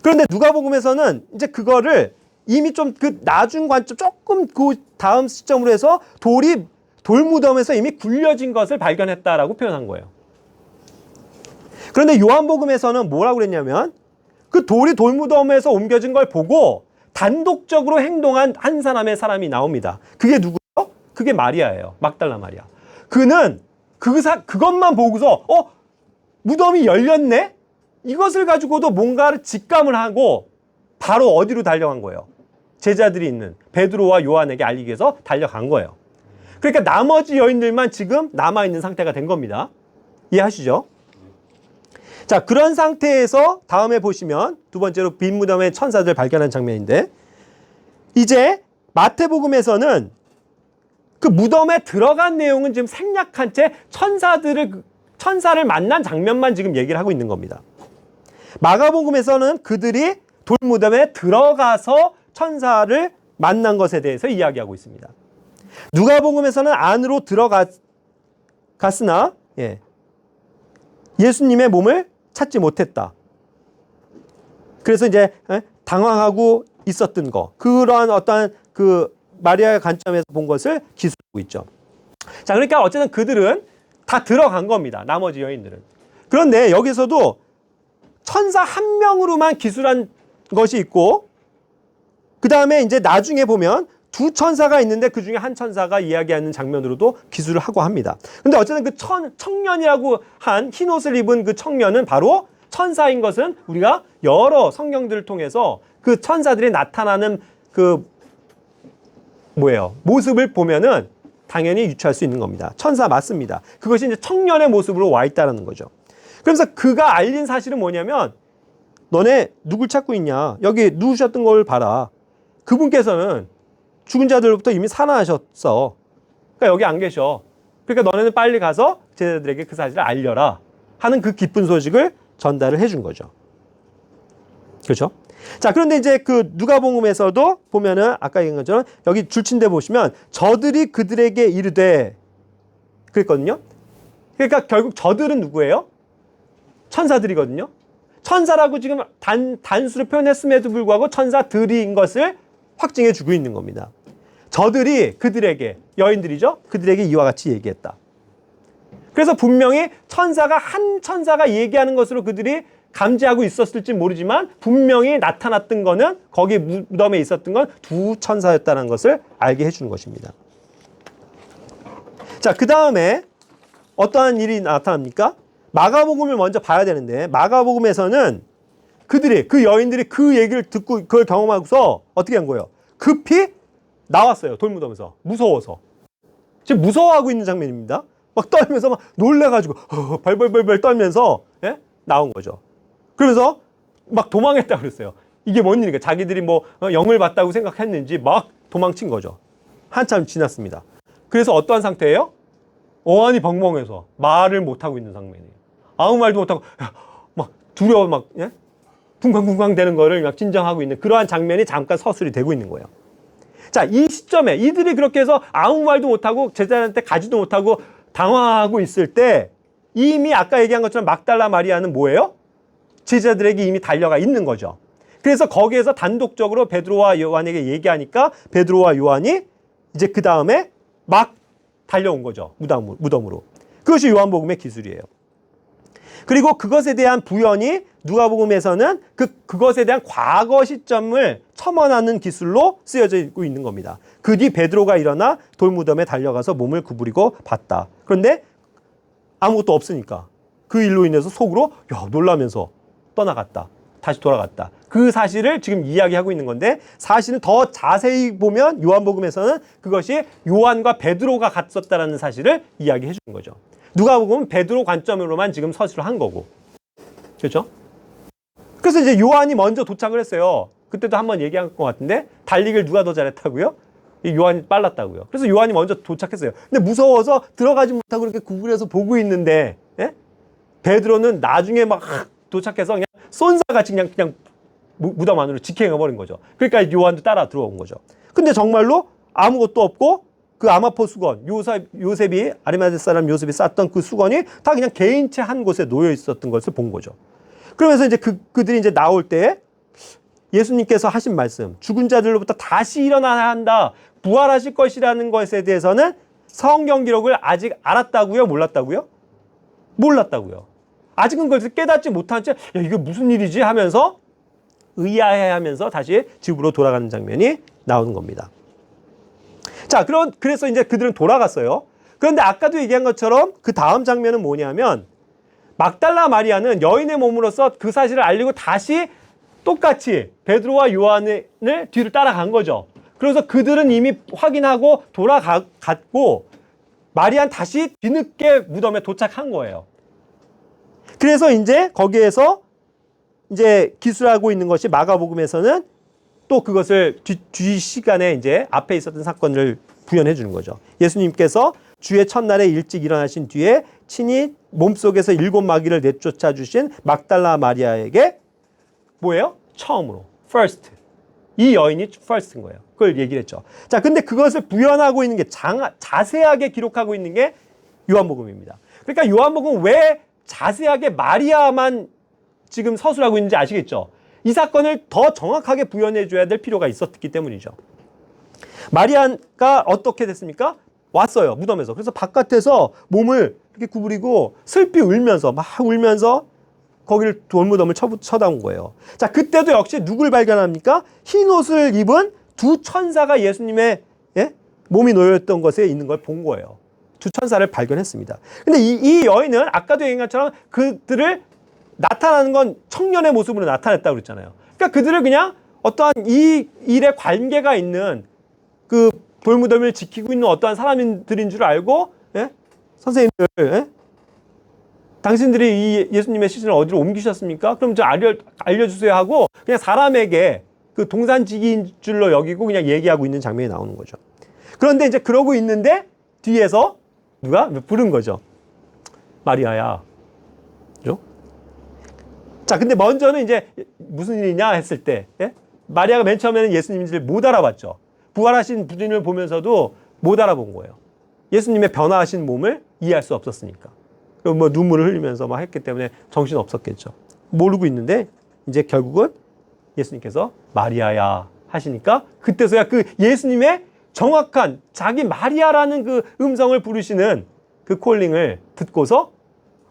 그런데 누가복음에서는 이제 그거를 이미 좀 그 나중 관점 조금 그 다음 시점으로 해서 돌무덤에서 이미 굴려진 것을 발견했다라고 표현한 거예요. 그런데 요한복음에서는 뭐라고 그랬냐면 그 돌이 돌무덤에서 옮겨진 걸 보고 단독적으로 행동한 한 사람이 나옵니다. 그게 누구예요? 그게 마리아예요. 막달라 마리아. 그는 그것만 보고서 무덤이 열렸네? 이것을 가지고도 뭔가를 직감을 하고 바로 어디로 달려간 거예요? 제자들이 있는 베드로와 요한에게 알리기 위해서 달려간 거예요. 그러니까 나머지 여인들만 지금 남아있는 상태가 된 겁니다. 이해하시죠? 자, 그런 상태에서 다음에 보시면 두 번째로 빈 무덤의 천사들 발견한 장면인데 이제 마태복음에서는 그 무덤에 들어간 내용은 지금 생략한 채 천사를 만난 장면만 지금 얘기를 하고 있는 겁니다. 마가복음에서는 그들이 돌무덤에 들어가서 천사를 만난 것에 대해서 이야기하고 있습니다. 누가복음에서는 안으로 들어갔으나 예수님의 몸을 찾지 못했다. 그래서 이제 당황하고 있었던 거, 그러한 어떤 그 마리아의 관점에서 본 것을 기술하고 있죠. 자, 그러니까 어쨌든 그들은 다 들어간 겁니다. 나머지 여인들은. 그런데 여기서도 천사 한 명으로만 기술한 것이 있고, 그 다음에 이제 나중에 보면 두 천사가 있는데 그 중에 한 천사가 이야기하는 장면으로도 기술을 하고 합니다. 근데 어쨌든 그 청년이라고 한 흰 옷을 입은 그 청년은 바로 천사인 것은 우리가 여러 성경들을 통해서 그 천사들이 나타나는 그 뭐예요? 모습을 보면은 당연히 유추할 수 있는 겁니다. 천사 맞습니다. 그것이 이제 청년의 모습으로 와 있다는 거죠. 그러면서 그가 알린 사실은 뭐냐면 너네 누굴 찾고 있냐? 여기 누우셨던 걸 봐라. 그분께서는 죽은 자들로부터 이미 살아나셨어. 그러니까 여기 안 계셔. 그러니까 너네는 빨리 가서 제자들에게 그 사실을 알려라 하는 그 기쁜 소식을 전달을 해준 거죠. 그렇죠? 자, 그런데 이제 그 누가복음에서도 보면은 아까 얘기한 것처럼 여기 줄친데 보시면 저들이 그들에게 이르되 그랬거든요. 그러니까 결국 저들은 누구예요? 천사들이거든요. 천사라고 지금 단수로 표현했음에도 불구하고 천사들인 것을 확증해 주고 있는 겁니다. 저들이 그들에게, 여인들이죠? 그들에게 이와 같이 얘기했다. 그래서 분명히 한 천사가 얘기하는 것으로 그들이 감지하고 있었을지 모르지만 분명히 나타났던 거는 거기 무덤에 있었던 건 두 천사였다는 것을 알게 해주는 것입니다. 자, 그 다음에 어떠한 일이 나타납니까? 마가복음을 먼저 봐야 되는데 마가복음에서는 그 여인들이 그 얘기를 듣고 그걸 경험하고서 어떻게 한 거예요? 급히 나왔어요. 돌무덤에서. 무서워서. 지금 무서워하고 있는 장면입니다. 막 떨면서 막 놀래가지고 벌벌벌벌 떨면서 나온 거죠. 그러면서 막 도망했다고 그랬어요. 이게 뭔 일인가? 자기들이 뭐 영을 봤다고 생각했는지 막 도망친 거죠. 한참 지났습니다. 그래서 어떠한 상태예요? 어안이 벙벙해서 말을 못하고 있는 상황이에요. 아무 말도 못하고 막 두려워 막 쿵쾅쿵쾅 되는 거를 막 진정하고 있는 그러한 장면이 잠깐 서술이 되고 있는 거예요. 자, 이 시점에 이들이 그렇게 해서 아무 말도 못하고 제자들한테 가지도 못하고 당황하고 있을 때 이미 아까 얘기한 것처럼 막달라 마리아는 뭐예요? 제자들에게 이미 달려가 있는 거죠. 그래서 거기에서 단독적으로 베드로와 요한에게 얘기하니까 베드로와 요한이 이제 그 다음에 막 달려온 거죠. 무덤으로. 그것이 요한복음의 기술이에요. 그리고 그것에 대한 부연이 누가복음에서는 그것에 대한 과거 시점을 첨언하는 기술로 쓰여지고 있는 겁니다. 그 뒤 베드로가 일어나 돌무덤에 달려가서 몸을 구부리고 봤다. 그런데 아무것도 없으니까 그 일로 인해서 속으로 놀라면서 떠나갔다. 다시 돌아갔다. 그 사실을 지금 이야기하고 있는 건데 사실은 더 자세히 보면 요한복음에서는 그것이 요한과 베드로가 갔었다는 사실을 이야기해 주는 거죠. 누가복음은 베드로 관점으로만 지금 서술을 한 거고. 그렇죠? 그래서 이제 요한이 먼저 도착을 했어요. 그때도 한번 얘기한 것 같은데 달리기를 누가 더 잘했다고요? 요한이 빨랐다고요. 그래서 요한이 먼저 도착했어요. 근데 무서워서 들어가지 못하고 이렇게 구부려서 보고 있는데 베드로는 나중에 막 도착해서 그냥 쏜사같이 그냥 무덤 안으로 직행해버린 거죠. 그러니까 요한도 따라 들어온 거죠. 근데 정말로 아무것도 없고 그 아마포 수건, 요셉이 아리마대 사람 요셉이 쌌던 그 수건이 다 그냥 개인체 한 곳에 놓여 있었던 것을 본 거죠. 그러면서 이제 그들이 이제 나올 때 예수님께서 하신 말씀, 죽은 자들로부터 다시 일어나야 한다, 부활하실 것이라는 것에 대해서는 성경 기록을 아직 알았다고요? 몰랐다고요? 몰랐다고요. 아직은 그것을 깨닫지 못한 채 이게 무슨 일이지 하면서 의아해하면서 다시 집으로 돌아가는 장면이 나오는 겁니다. 자, 그래서 이제 그들은 돌아갔어요. 그런데 아까도 얘기한 것처럼 그 다음 장면은 뭐냐면 막달라 마리아는 여인의 몸으로서 그 사실을 알리고 다시 똑같이 베드로와 요한을 뒤를 따라간 거죠. 그래서 그들은 이미 확인하고 돌아갔고 마리아는 다시 뒤늦게 무덤에 도착한 거예요. 그래서 이제 거기에서 이제 기술하고 있는 것이 마가복음에서는 또 그것을 뒤 시간에 이제 앞에 있었던 사건을 부연해 주는 거죠. 예수님께서 주의 첫날에 일찍 일어나신 뒤에 친히 몸속에서 7 마귀를 내쫓아 주신 막달라 마리아에게 뭐예요? 처음으로 first. 이 여인이 first인 거예요. 그걸 얘기를 했죠. 자, 근데 그것을 부연하고 있는 게 자세하게 기록하고 있는 게 요한복음입니다. 그러니까 요한복음은 왜 자세하게 마리아만 지금 서술하고 있는지 아시겠죠? 이 사건을 더 정확하게 부연해 줘야 될 필요가 있었기 때문이죠. 마리아가 어떻게 됐습니까? 왔어요, 무덤에서. 그래서 바깥에서 몸을 이렇게 구부리고 슬피 울면서 막 울면서 거기를 돌무덤을 쳐다본 거예요. 자, 그때도 역시 누굴 발견합니까? 흰 옷을 입은 두 천사가 예수님의 몸이 놓여있던 것에 있는 걸 본 거예요. 두 천사를 발견했습니다. 근데 이 여인은 아까도 얘기한 것처럼 그들을 나타나는 건 청년의 모습으로 나타냈다고 그랬잖아요. 그러니까 그들을 그냥 어떠한 이 일에 관계가 있는 그 돌무덤을 지키고 있는 어떠한 사람들인 줄 알고, 예? 선생님들, 예? 당신들이 이 예수님의 시신을 어디로 옮기셨습니까? 그럼 저 알려주세요 하고 그냥 사람에게 그 동산지기인 줄로 여기고 그냥 얘기하고 있는 장면이 나오는 거죠. 그런데 이제 그러고 있는데 뒤에서 누가 부른 거죠. 마리아야. 그죠? 자, 근데 먼저는 이제 무슨 일이냐 했을 때, 예? 마리아가 맨 처음에는 예수님인지를 못 알아봤죠. 부활하신 부인을 보면서도 못 알아본 거예요. 예수님의 변화하신 몸을 이해할 수 없었으니까. 그리고 뭐 눈물을 흘리면서 막 했기 때문에 정신 없었겠죠. 모르고 있는데 이제 결국은 예수님께서 마리아야 하시니까 그때서야 그 예수님의 정확한 자기 마리아라는 그 음성을 부르시는 그 콜링을 듣고서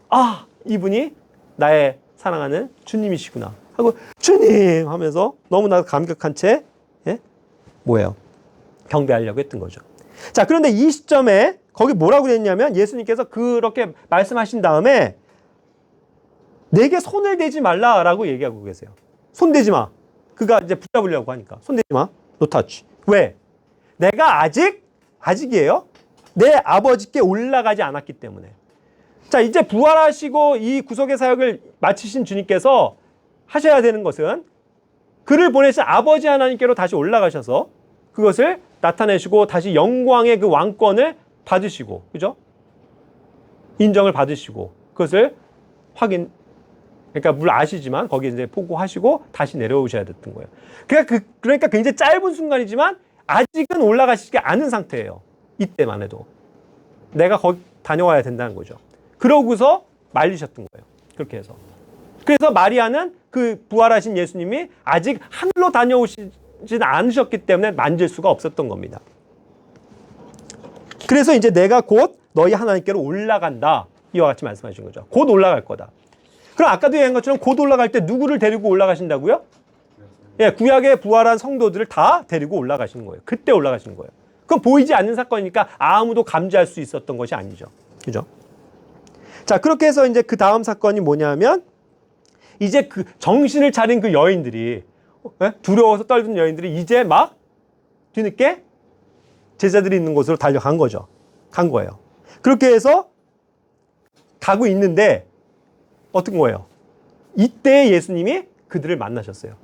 아, 이분이 나의 사랑하는 주님이시구나 하고 주님 하면서 너무나 감격한 채 뭐예요? 경배하려고 했던 거죠. 자, 그런데 이 시점에 거기 뭐라고 그랬냐면 예수님께서 그렇게 말씀하신 다음에 내게 손을 대지 말라라고 얘기하고 계세요. 손 대지 마. 그가 이제 붙잡으려고 하니까 손 대지 마. No touch. 왜? 내가 아직이에요. 내 아버지께 올라가지 않았기 때문에. 자, 이제 부활하시고 이 구속의 사역을 마치신 주님께서 하셔야 되는 것은 그를 보내신 아버지 하나님께로 다시 올라가셔서 그것을 나타내시고 다시 영광의 그 왕권을 받으시고, 그죠? 인정을 받으시고 그것을 그러니까 물론 아시지만 거기에 이제 포고하시고 다시 내려오셔야 됐던 거예요. 그러니까 굉장히 짧은 순간이지만 아직은 올라가시지 않은 상태예요. 이때만 해도 내가 거기 다녀와야 된다는 거죠. 그러고서 말리셨던 거예요. 그렇게 해서. 그래서 마리아는 그 부활하신 예수님이 아직 하늘로 다녀오시진 않으셨기 때문에 만질 수가 없었던 겁니다. 그래서 이제 내가 곧 너희 하나님께로 올라간다. 이와 같이 말씀하신 거죠. 곧 올라갈 거다. 그럼 아까도 얘기한 것처럼 곧 올라갈 때 누구를 데리고 올라가신다고요? 예, 구약에 부활한 성도들을 다 데리고 올라가시는 거예요. 그때 올라가시는 거예요. 그건 보이지 않는 사건이니까 아무도 감지할 수 있었던 것이 아니죠. 그죠? 자, 그렇게 해서 이제 그 다음 사건이 뭐냐면 이제 그 정신을 차린 그 여인들이 두려워서 떨던 여인들이 이제 막 뒤늦게 제자들이 있는 곳으로 달려간 거죠. 간 거예요. 그렇게 해서 가고 있는데 어떤 거예요? 이때 예수님이 그들을 만나셨어요.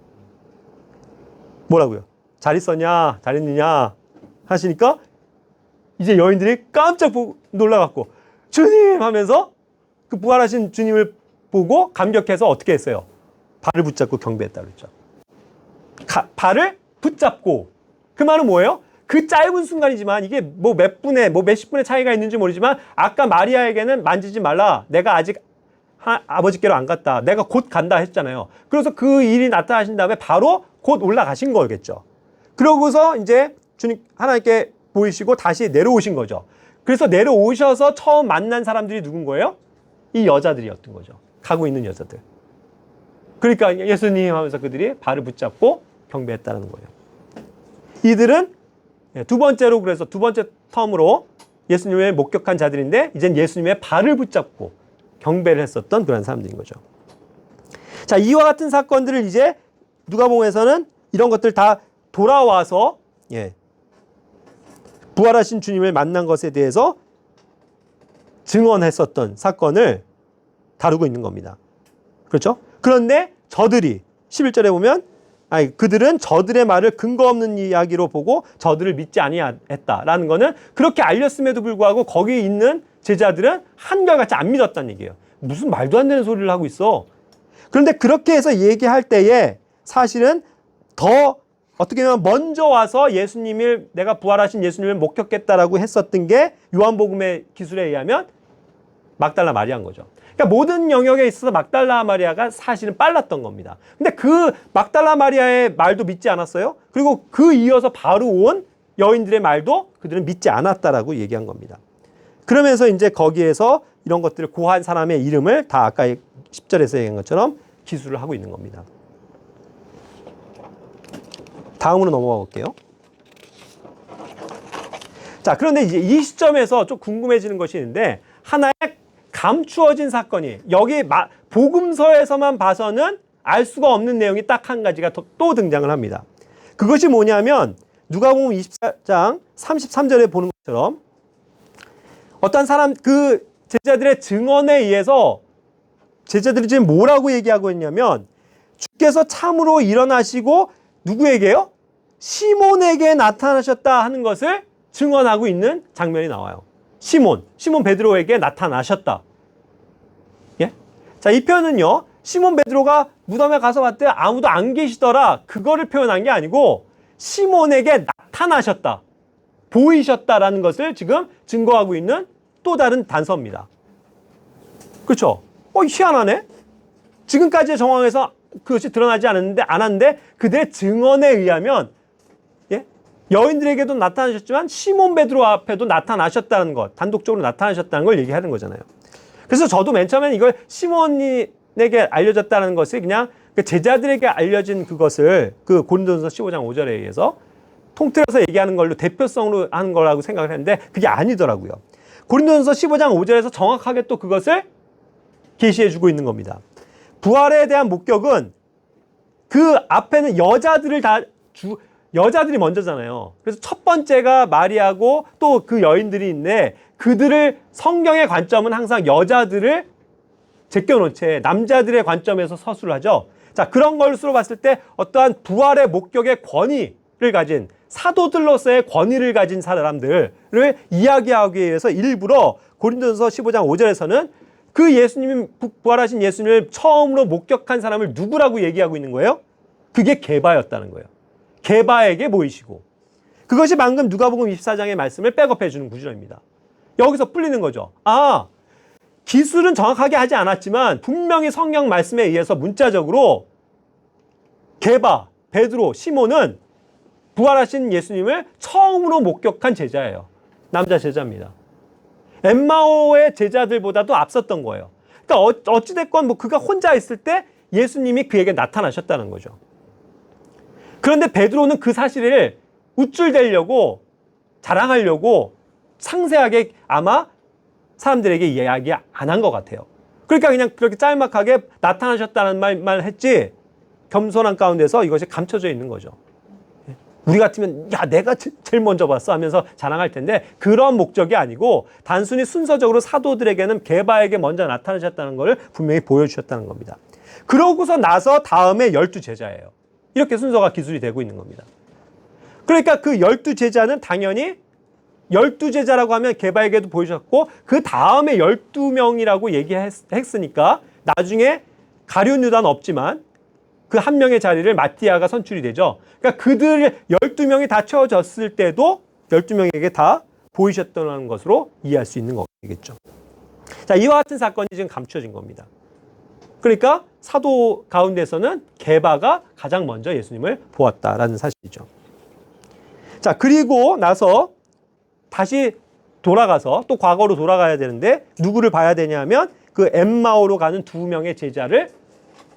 뭐라고요? 잘 있었냐? 잘 있느냐? 하시니까 이제 여인들이 깜짝 놀라갖고 주님 하면서 그 부활하신 주님을 보고 감격해서 어떻게 했어요? 발을 붙잡고 경배했다 그랬죠. 발을 붙잡고 그 말은 뭐예요? 그 짧은 순간이지만 이게 뭐 몇십 분의 차이가 있는지 모르지만 아까 마리아에게는 만지지 말라. 내가 아직 아버지께로 안 갔다. 내가 곧 간다 했잖아요. 그래서 그 일이 나타나신 다음에 바로 곧 올라가신 거겠죠. 그러고서 이제 주님 하나님께 보이시고 다시 내려오신 거죠. 그래서 내려오셔서 처음 만난 사람들이 누군 거예요? 이 여자들이었던 거죠. 가고 있는 여자들. 그러니까 예수님 하면서 그들이 발을 붙잡고 경배했다는 거예요. 이들은 두 번째로 그래서 두 번째 텀으로 예수님을 목격한 자들인데 이젠 예수님의 발을 붙잡고 경배를 했었던 그런 사람들인 거죠. 자, 이와 같은 사건들을 이제 누가복음에서는 이런 것들 다 돌아와서 부활하신 주님을 만난 것에 대해서 증언했었던 사건을 다루고 있는 겁니다. 그렇죠? 그런데 저들이 11절에 보면 그들은 저들의 말을 근거 없는 이야기로 보고 저들을 믿지 아니했다라는 거는 그렇게 알렸음에도 불구하고 거기에 있는 제자들은 한결같이 안 믿었다는 얘기예요. 무슨 말도 안 되는 소리를 하고 있어. 그런데 그렇게 해서 얘기할 때에 사실은 더 어떻게 보면 먼저 와서 내가 부활하신 예수님을 목격했다라고 했었던 게 요한복음의 기술에 의하면 막달라 마리아인 거죠. 그러니까 모든 영역에 있어서 막달라 마리아가 사실은 빨랐던 겁니다. 근데 그 막달라 마리아의 말도 믿지 않았어요. 그리고 그 이어서 바로 온 여인들의 말도 그들은 믿지 않았다라고 얘기한 겁니다. 그러면서 이제 거기에서 이런 것들을 고한 사람의 이름을 다 아까 10절에서 얘기한 것처럼 기술을 하고 있는 겁니다. 다음으로 넘어가 볼게요. 자, 그런데 이제 이 시점에서 좀 궁금해지는 것이 있는데 하나의 감추어진 사건이 여기 복음서에서만 봐서는 알 수가 없는 내용이 딱 한 가지가 또 등장을 합니다. 그것이 뭐냐면 누가복음 24장 33절에 보는 것처럼 어떤 사람 그 제자들의 증언에 의해서 제자들이 지금 뭐라고 얘기하고 있냐면 주께서 참으로 일어나시고 누구에게요? 시몬에게 나타나셨다 하는 것을 증언하고 있는 장면이 나와요. 시몬 베드로에게 나타나셨다. 예? 자, 이 표현은요, 시몬 베드로가 무덤에 가서 봤더니 아무도 안 계시더라, 그거를 표현한 게 아니고 시몬에게 나타나셨다, 보이셨다라는 것을 지금 증거하고 있는 또 다른 단서입니다. 그렇죠? 희한하네. 지금까지의 정황에서 그것이 드러나지 않았는데 그들의 증언에 의하면, 예? 여인들에게도 나타나셨지만 시몬 베드로 앞에도 나타나셨다는 것, 단독적으로 나타나셨다는 걸 얘기하는 거잖아요. 그래서 저도 맨 처음에는 이걸 시몬에게 알려졌다는 것이 그냥 그 제자들에게 알려진 그것을 그 고린도전서 15장 5절에 의해서 통틀어서 얘기하는 걸로 대표성으로 하는 거라고 생각을 했는데 그게 아니더라고요. 고린도전서 15장 5절에서 정확하게 또 그것을 계시해 주고 있는 겁니다. 부활에 대한 목격은 그 앞에는 여자들이 먼저잖아요. 그래서 첫 번째가 마리아고 또 그 여인들이 있는데 그들을 성경의 관점은 항상 여자들을 제껴놓은 채 남자들의 관점에서 서술을 하죠. 자, 그런 것으로 봤을 때 어떠한 부활의 목격의 권위를 가진 사도들로서의 권위를 가진 사람들을 이야기하기 위해서 일부러 고린도전서 15장 5절에서는 그 예수님이 부활하신 예수님을 처음으로 목격한 사람을 누구라고 얘기하고 있는 거예요? 그게 게바였다는 거예요. 게바에게 모이시고, 그것이 방금 누가복음 24장의 말씀을 백업해 주는 구절입니다. 여기서 풀리는 거죠. 기술은 정확하게 하지 않았지만 분명히 성경 말씀에 의해서 문자적으로 게바, 베드로, 시몬은 부활하신 예수님을 처음으로 목격한 제자예요. 남자 제자입니다. 엠마오의 제자들보다도 앞섰던 거예요. 그러니까 어찌됐건 그가 혼자 있을 때 예수님이 그에게 나타나셨다는 거죠. 그런데 베드로는 그 사실을 우쭐대려고, 자랑하려고 상세하게 아마 사람들에게 이야기 안 한 것 같아요. 그러니까 그냥 그렇게 짤막하게 나타나셨다는 말만 했지 겸손한 가운데서 이것이 감춰져 있는 거죠. 우리 같으면 야, 내가 제일 먼저 봤어 하면서 자랑할 텐데 그런 목적이 아니고 단순히 순서적으로 사도들에게는 게바에게 먼저 나타나셨다는 걸 분명히 보여주셨다는 겁니다. 그러고서 나서 다음에 12제자예요. 이렇게 순서가 기술이 되고 있는 겁니다. 그러니까 그 12제자는 당연히 12제자라고 하면 게바에게도 보여주셨고 그 다음에 12명이라고 얘기했으니까 나중에 가룟 유다는 없지만 그 한 명의 자리를 마띠아가 선출이 되죠. 그러니까 그들 12명이 다 채워졌을 때도 12명에게 다 보이셨다는 것으로 이해할 수 있는 거겠죠. 자, 이와 같은 사건이 지금 감춰진 겁니다. 그러니까 사도 가운데서는 게바가 가장 먼저 예수님을 보았다라는 사실이죠. 자, 그리고 나서 다시 돌아가서 또 과거로 돌아가야 되는데 누구를 봐야 되냐면 그 엠마오로 가는 2명의 제자를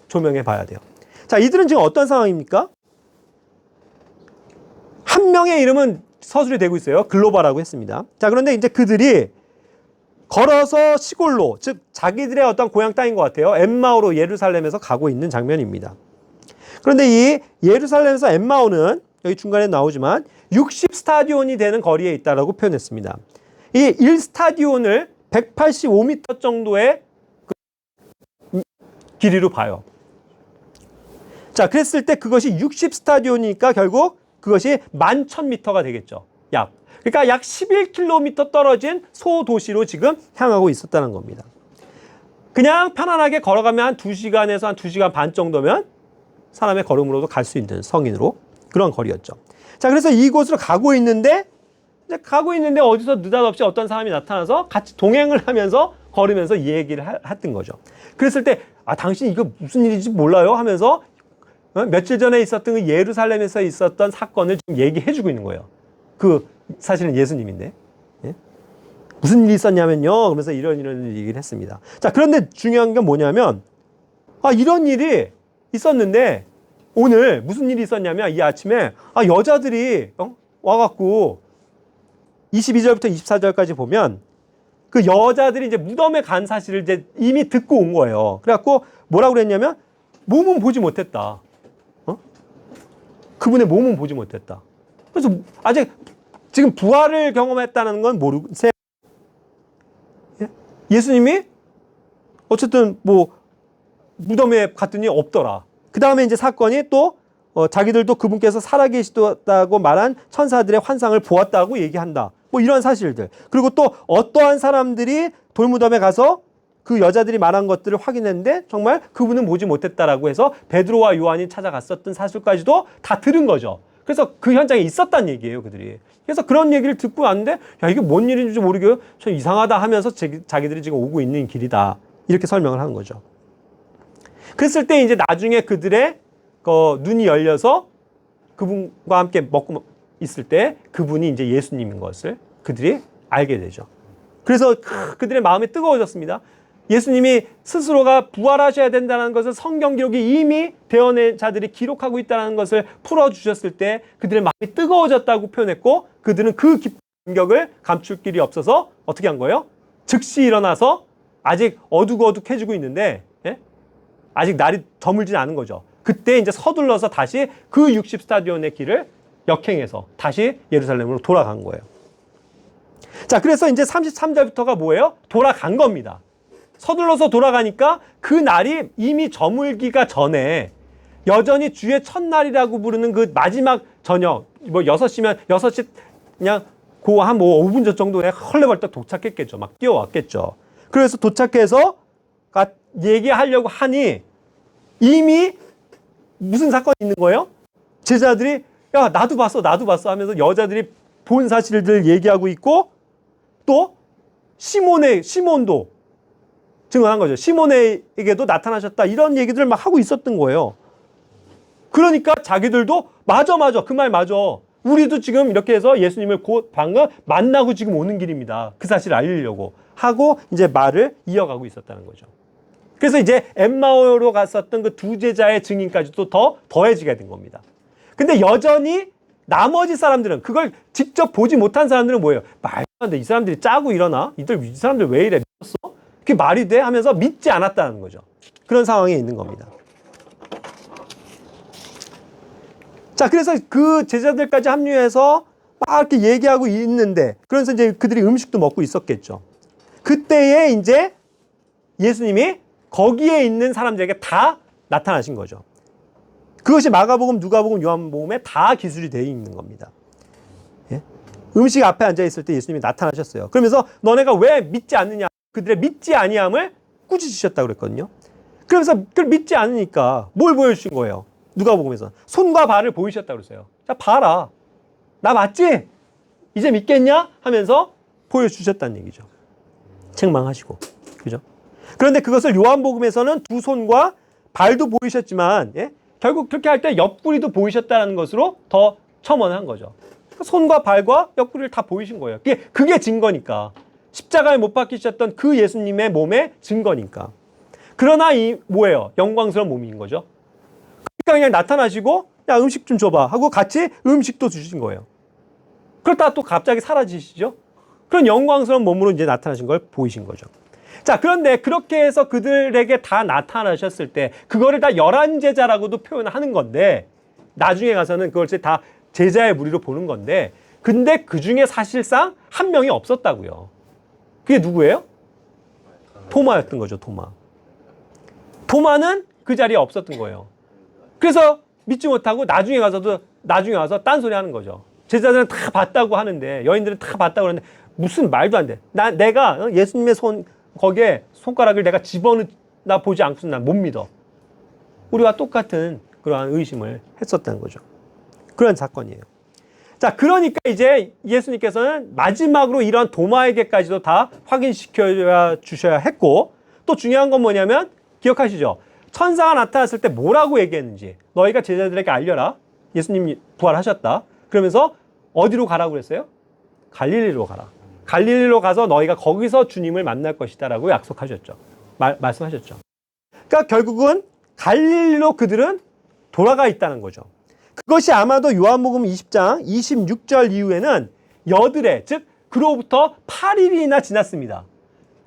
조명해 봐야 돼요. 자, 이들은 지금 어떤 상황입니까? 한 명의 이름은 서술이 되고 있어요. 글로바라고 했습니다. 자, 그런데 이제 그들이 걸어서 시골로, 즉 자기들의 어떤 고향 땅인 것 같아요. 엠마오로 예루살렘에서 가고 있는 장면입니다. 그런데 이 예루살렘에서 엠마오는 여기 중간에 나오지만 60스타디온이 되는 거리에 있다라고 표현했습니다. 이 1스타디온을 185m 정도의 길이로 봐요. 자, 그랬을 때 그것이 60스타디온이니까 결국 그것이 11,000m가 되겠죠. 그러니까 약 11km 떨어진 소도시로 지금 향하고 있었다는 겁니다. 그냥 편안하게 걸어가면 한 2시간에서 한 2시간 반 정도면 사람의 걸음으로도 갈 수 있는 성인으로 그런 거리였죠. 자, 그래서 이곳으로 가고 있는데 어디서 느닷없이 어떤 사람이 나타나서 같이 동행을 하면서 걸으면서 이 얘기를 했던 거죠. 그랬을 때 당신 이거 무슨 일인지 몰라요? 하면서 며칠 전에 있었던 그 예루살렘에서 있었던 사건을 지금 얘기해주고 있는 거예요. 그 사실은 예수님인데, 예? 무슨 일이 있었냐면요, 그러면서 이런 얘기를 했습니다. 자, 그런데 중요한 게 뭐냐면 이런 일이 있었는데 오늘 무슨 일이 있었냐면 이 아침에 여자들이 와갖고 22절부터 24절까지 보면 그 여자들이 이제 무덤에 간 사실을 이제 이미 듣고 온 거예요. 그래갖고 뭐라고 그랬냐면 몸은 보지 못했다. 그분의 몸은 보지 못했다. 그래서 아직 지금 부활을 경험했다는 건 모르세요? 예수님이 어쨌든 뭐 무덤에 갔더니 없더라. 그 다음에 이제 사건이 또 자기들도 그분께서 살아계시다고 말한 천사들의 환상을 보았다고 얘기한다. 뭐 이런 사실들. 그리고 또 어떠한 사람들이 돌무덤에 가서 그 여자들이 말한 것들을 확인했는데 정말 그분은 보지 못했다라고 해서 베드로와 요한이 찾아갔었던 사실까지도 다 들은 거죠. 그래서 그 현장에 있었단 얘기예요, 그들이. 그래서 그런 얘기를 듣고 왔는데 야, 이게 뭔 일인지 모르겠어요. 참 이상하다 하면서 자기들이 지금 오고 있는 길이다. 이렇게 설명을 하는 거죠. 그랬을 때 이제 나중에 그들의 눈이 열려서 그분과 함께 먹고 있을 때 그분이 이제 예수님인 것을 그들이 알게 되죠. 그래서 그들의 마음이 뜨거워졌습니다. 예수님이 스스로가 부활하셔야 된다는 것을 성경 기록이 이미 대언의 자들이 기록하고 있다는 것을 풀어주셨을 때 그들의 마음이 뜨거워졌다고 표현했고 그들은 그 감격을 감출 길이 없어서 어떻게 한 거예요? 즉시 일어나서 아직 어둑어둑해지고 있는데 아직 날이 저물진 않은 거죠. 그때 이제 서둘러서 다시 그 60스타디온의 길을 역행해서 다시 예루살렘으로 돌아간 거예요. 자, 그래서 이제 33절부터가 뭐예요? 돌아간 겁니다. 서둘러서 돌아가니까 그 날이 이미 저물기가 전에 여전히 주의 첫날이라고 부르는 그 마지막 저녁, 뭐 6시면 6시 그냥 그 한 뭐 5분 전 정도에 헐레벌떡 도착했겠죠. 막 뛰어왔겠죠. 그래서 도착해서 얘기하려고 하니 이미 무슨 사건이 있는 거예요? 제자들이 야, 나도 봤어 하면서 여자들이 본 사실들 얘기하고 있고 또 시몬도 증언한 거죠. 시몬에게도 나타나셨다. 이런 얘기들을 막 하고 있었던 거예요. 그러니까 자기들도 맞아. 그 말 맞아. 우리도 지금 이렇게 해서 예수님을 곧 방금 만나고 지금 오는 길입니다. 그 사실을 알리려고 하고 이제 말을 이어가고 있었다는 거죠. 그래서 이제 엠마오로 갔었던 그 두 제자의 증인까지도 더해지게 된 겁니다. 근데 여전히 나머지 사람들은 그걸 직접 보지 못한 사람들은 뭐예요? 말도 안 돼. 이 사람들이 짜고 일어나? 이 사람들 왜 이래? 미쳤어? 그게 말이 돼? 하면서 믿지 않았다는 거죠. 그런 상황에 있는 겁니다. 자, 그래서 그 제자들까지 합류해서 막 이렇게 얘기하고 있는데 그래서 이제 그들이 음식도 먹고 있었겠죠. 그때에 이제 예수님이 거기에 있는 사람들에게 다 나타나신 거죠. 그것이 마가복음, 누가복음, 요한복음에 다 기술이 되어 있는 겁니다. 예? 음식 앞에 앉아 있을 때 예수님이 나타나셨어요. 그러면서 너네가 왜 믿지 않느냐? 그들의 믿지 아니함을 꾸짖으셨다고 그랬거든요. 그러면서 그걸 믿지 않으니까 뭘 보여주신 거예요? 누가복음에서 손과 발을 보이셨다고 그랬어요. 자, 봐라. 나 맞지? 이제 믿겠냐? 하면서 보여주셨다는 얘기죠. 책망하시고. 그죠? 그런데 그것을 요한복음에서는 두 손과 발도 보이셨지만 결국 그렇게 할 때 옆구리도 보이셨다는 것으로 더 첨언한 거죠. 손과 발과 옆구리를 다 보이신 거예요. 그게 증거니까. 십자가에 못 박히셨던 그 예수님의 몸의 증거니까. 그러나 이 뭐예요? 영광스러운 몸인 거죠. 그러니까 그냥 나타나시고 야, 음식 좀 줘봐 하고 같이 음식도 주신 거예요. 그러다가 또 갑자기 사라지시죠. 그런 영광스러운 몸으로 이제 나타나신 걸 보이신 거죠. 자, 그런데 그렇게 해서 그들에게 다 나타나셨을 때 그거를 다 11제자라고도 표현하는 건데 나중에 가서는 그걸 다 제자의 무리로 보는 건데 근데 그 중에 사실상 한 명이 없었다고요. 그게 누구예요? 토마였던 거죠. 토마는 그 자리에 없었던 거예요. 그래서 믿지 못하고 나중에 와서 딴소리 하는 거죠. 제자들은 다 봤다고 하는데 여인들은 다 봤다고 하는데 무슨 말도 안 돼. 내가 예수님의 거기에 손가락을 내가 집어넣나 보지 않고서 난 못 믿어. 우리와 똑같은 그러한 의심을 했었다는 거죠. 그런 사건이에요. 자, 그러니까 이제 예수님께서는 마지막으로 이런 도마에게까지도 다 확인시켜 주셔야 했고 또 중요한 건 뭐냐면 기억하시죠? 천사가 나타났을 때 뭐라고 얘기했는지 너희가 제자들에게 알려라. 예수님이 부활하셨다. 그러면서 어디로 가라고 그랬어요? 갈릴리로 가라. 갈릴리로 가서 너희가 거기서 주님을 만날 것이다 라고 약속하셨죠. 말씀하셨죠. 그러니까 결국은 갈릴리로 그들은 돌아가 있다는 거죠. 그것이 아마도 요한복음 20장 26절 이후에는 여드레, 즉 그로부터 8일이나 지났습니다.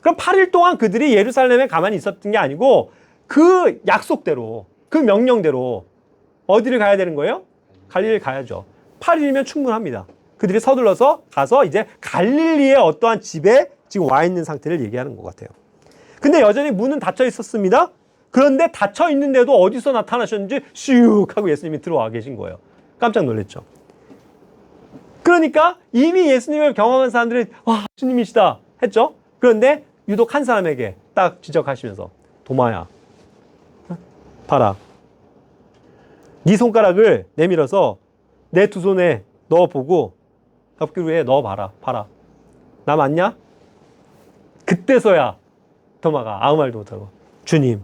그럼 8일 동안 그들이 예루살렘에 가만히 있었던 게 아니고 그 약속대로, 그 명령대로 어디를 가야 되는 거예요? 갈릴리를 가야죠. 8일이면 충분합니다. 그들이 서둘러서 가서 이제 갈릴리의 어떠한 집에 지금 와 있는 상태를 얘기하는 것 같아요. 근데 여전히 문은 닫혀 있었습니다. 그런데 닫혀 있는데도 어디서 나타나셨는지 슉 하고 예수님이 들어와 계신 거예요. 깜짝 놀랐죠. 그러니까 이미 예수님을 경험한 사람들이 와, 주님이시다 했죠. 그런데 유독 한 사람에게 딱 지적하시면서 도마야, 봐라. 네 손가락을 내밀어서 내 두 손에 넣어보고 옆구리에 넣어봐라. 봐라. 나 맞냐? 그때서야 도마가 아무 말도 못하고 주님,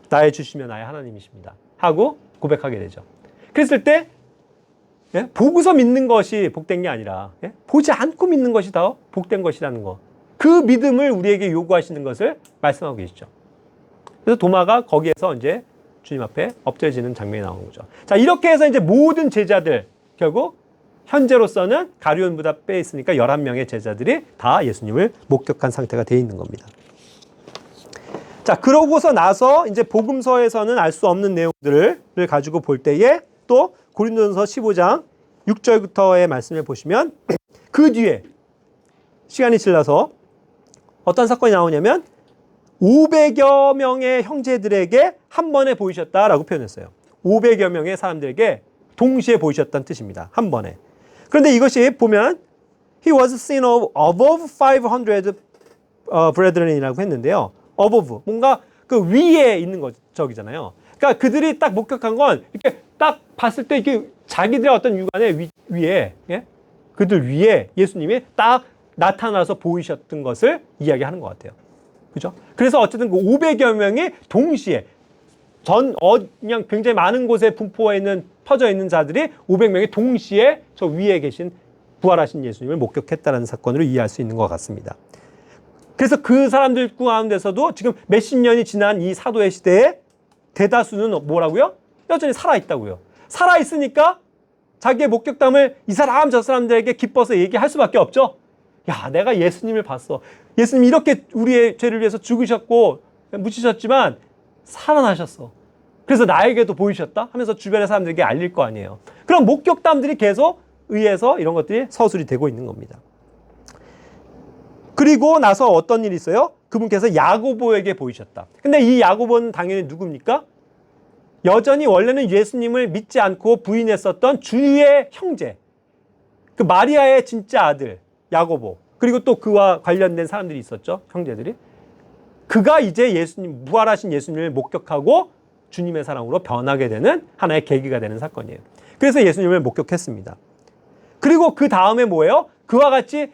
나의 주시면 나의 하나님이십니다 하고 고백하게 되죠. 그랬을 때 보고서 믿는 것이 복된 게 아니라 보지 않고 믿는 것이 더 복된 것이라는 거, 그 믿음을 우리에게 요구하시는 것을 말씀하고 계시죠. 그래서 도마가 거기에서 이제 주님 앞에 엎드려지는 장면이 나오는 거죠. 자, 이렇게 해서 이제 모든 제자들, 결국 현재로서는 가룟 유다 빼 있으니까 11명의 제자들이 다 예수님을 목격한 상태가 돼 있는 겁니다. 자, 그러고서 나서 이제 복음서에서는 알 수 없는 내용들을 가지고 볼 때에 또 고린도전서 15장 6절부터의 말씀을 보시면 그 뒤에 시간이 지나서 어떤 사건이 나오냐면 500여 명의 형제들에게 한 번에 보이셨다라고 표현했어요. 500여 명의 사람들에게 동시에 보이셨다는 뜻입니다. 한 번에. 그런데 이것이 보면 He was seen of above 500 brethren이라고 했는데요. above, 뭔가 그 위에 있는 저기잖아요. 그러니까 그들이 딱 목격한 건 이렇게 딱 봤을 때 이게 자기들의 어떤 육안의 위에, 그들 위에 예수님이 딱 나타나서 보이셨던 것을 이야기하는 것 같아요. 그죠? 그래서 어쨌든 그 500여 명이 동시에 그냥 굉장히 많은 곳에 분포해 있는, 퍼져 있는 자들이 500명이 동시에 저 위에 계신 부활하신 예수님을 목격했다는 사건으로 이해할 수 있는 것 같습니다. 그래서 그 사람들 가운데서도 지금 몇십 년이 지난 이 사도의 시대에 대다수는 뭐라고요? 여전히 살아있다고요. 살아있으니까 자기의 목격담을 이 사람 저 사람들에게 기뻐서 얘기할 수밖에 없죠. 야, 내가 예수님을 봤어. 예수님이 이렇게 우리의 죄를 위해서 죽으셨고 묻히셨지만 살아나셨어. 그래서 나에게도 보이셨다 하면서 주변의 사람들에게 알릴 거 아니에요. 그럼 목격담들이 계속 의해서 이런 것들이 서술이 되고 있는 겁니다. 그리고 나서 어떤 일이 있어요? 그분께서 야고보에게 보이셨다. 근데 이 야고보는 당연히 누굽니까? 여전히 원래는 예수님을 믿지 않고 부인했었던 주의 형제, 그 마리아의 진짜 아들 야고보, 그리고 또 그와 관련된 사람들이 있었죠. 형제들이. 그가 이제 예수님, 부활하신 예수님을 목격하고 주님의 사랑으로 변하게 되는 하나의 계기가 되는 사건이에요. 그래서 예수님을 목격했습니다. 그리고 그 다음에 뭐예요? 그와 같이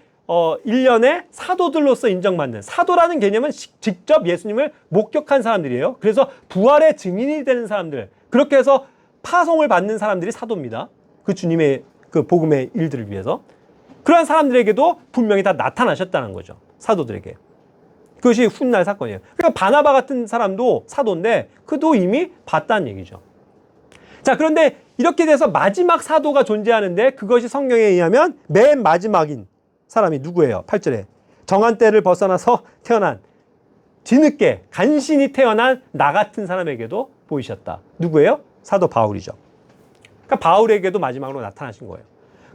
일련의 사도들로서 인정받는, 사도라는 개념은 직접 예수님을 목격한 사람들이에요. 그래서 부활의 증인이 되는 사람들, 그렇게 해서 파송을 받는 사람들이 사도입니다. 그 주님의 그 복음의 일들을 위해서. 그런 사람들에게도 분명히 다 나타나셨다는 거죠. 사도들에게. 그것이 훗날 사건이에요. 그러니까 바나바 같은 사람도 사도인데 그도 이미 봤다는 얘기죠. 자, 그런데 이렇게 돼서 마지막 사도가 존재하는데 그것이 성경에 의하면 맨 마지막인 사람이 누구예요? 8절에 정한 때를 벗어나서 태어난, 뒤늦게 간신히 태어난 나 같은 사람에게도 보이셨다. 누구예요? 사도 바울이죠. 그러니까 바울에게도 마지막으로 나타나신 거예요.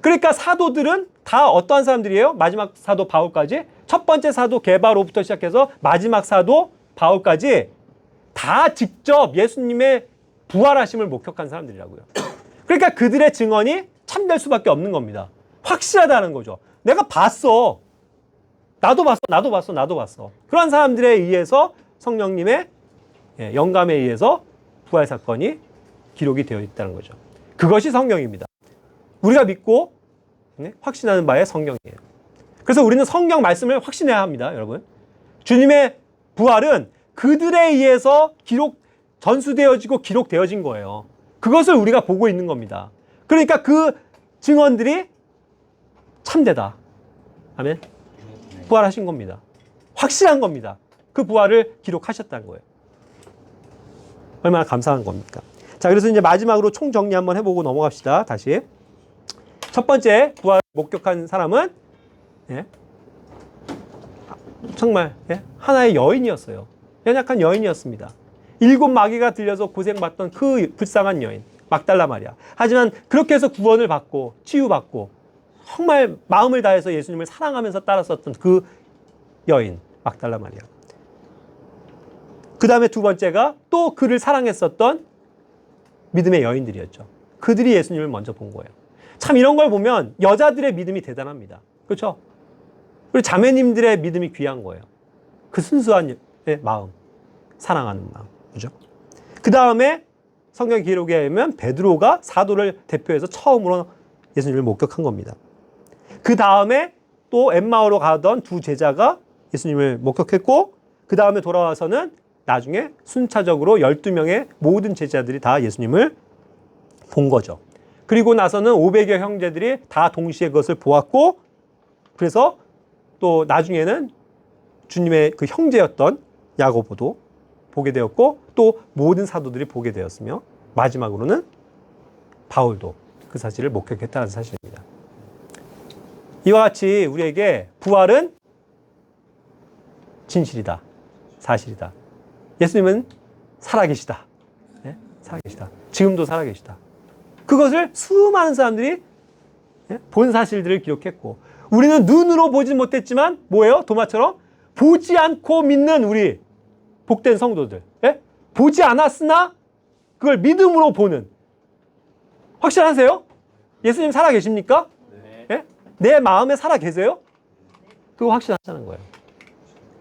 그러니까 사도들은 다 어떠한 사람들이에요? 마지막 사도 바울까지, 첫 번째 사도 게바로부터 시작해서 마지막 사도 바울까지 다 직접 예수님의 부활하심을 목격한 사람들이라고요. 그러니까 그들의 증언이 참될 수밖에 없는 겁니다. 확실하다는 거죠. 내가 봤어. 나도 봤어. 그런 사람들에 의해서 성령님의 영감에 의해서 부활 사건이 기록이 되어 있다는 거죠. 그것이 성경입니다. 우리가 믿고 확신하는 바의 성경이에요. 그래서 우리는 성경 말씀을 확신해야 합니다, 여러분. 주님의 부활은 그들에 의해서 전수되어지고 기록되어진 거예요. 그것을 우리가 보고 있는 겁니다. 그러니까 그 증언들이 참되다. 아멘. 부활하신 겁니다. 확실한 겁니다. 그 부활을 기록하셨다는 거예요. 얼마나 감사한 겁니까? 자, 그래서 이제 마지막으로 총정리 한번 해보고 넘어갑시다. 다시. 첫 번째 부활 목격한 사람은 정말 하나의 여인이었어요. 연약한 여인이었습니다. 7 마귀가 들려서 고생받던 그 불쌍한 여인. 막달라 마리아. 하지만 그렇게 해서 구원을 받고 치유받고 정말 마음을 다해서 예수님을 사랑하면서 따랐었던 그 여인 막달라 마리아. 그 다음에 두 번째가 또 그를 사랑했었던 믿음의 여인들이었죠. 그들이 예수님을 먼저 본 거예요. 참 이런 걸 보면 여자들의 믿음이 대단합니다. 그렇죠? 그리고 자매님들의 믿음이 귀한 거예요. 그 순수한 마음, 사랑하는 마음. 그죠? 그 다음에 성경 기록에 의하면 베드로가 사도를 대표해서 처음으로 예수님을 목격한 겁니다. 그 다음에 또 엠마오로 가던 두 제자가 예수님을 목격했고 그 다음에 돌아와서는 나중에 순차적으로 12명의 모든 제자들이 다 예수님을 본 거죠. 그리고 나서는 500여 형제들이 다 동시에 그것을 보았고 그래서 또 나중에는 주님의 그 형제였던 야고보도 보게 되었고 또 모든 사도들이 보게 되었으며 마지막으로는 바울도 그 사실을 목격했다는 사실입니다. 이와 같이 우리에게 부활은 진실이다. 사실이다. 예수님은 살아계시다. 네? 살아계시다. 지금도 살아계시다. 그것을 수많은 사람들이 본 사실들을 기록했고 우리는 눈으로 보지 못했지만 뭐예요? 도마처럼 보지 않고 믿는 우리 복된 성도들. 예? 보지 않았으나 그걸 믿음으로 보는. 확실하세요? 예수님 살아계십니까? 네. 예? 내 마음에 살아계세요? 그거 확실하다는 거예요.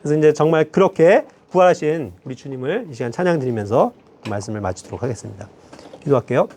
그래서 이제 정말 그렇게 부활하신 우리 주님을 이 시간 찬양 드리면서 말씀을 마치도록 하겠습니다. 기도할게요.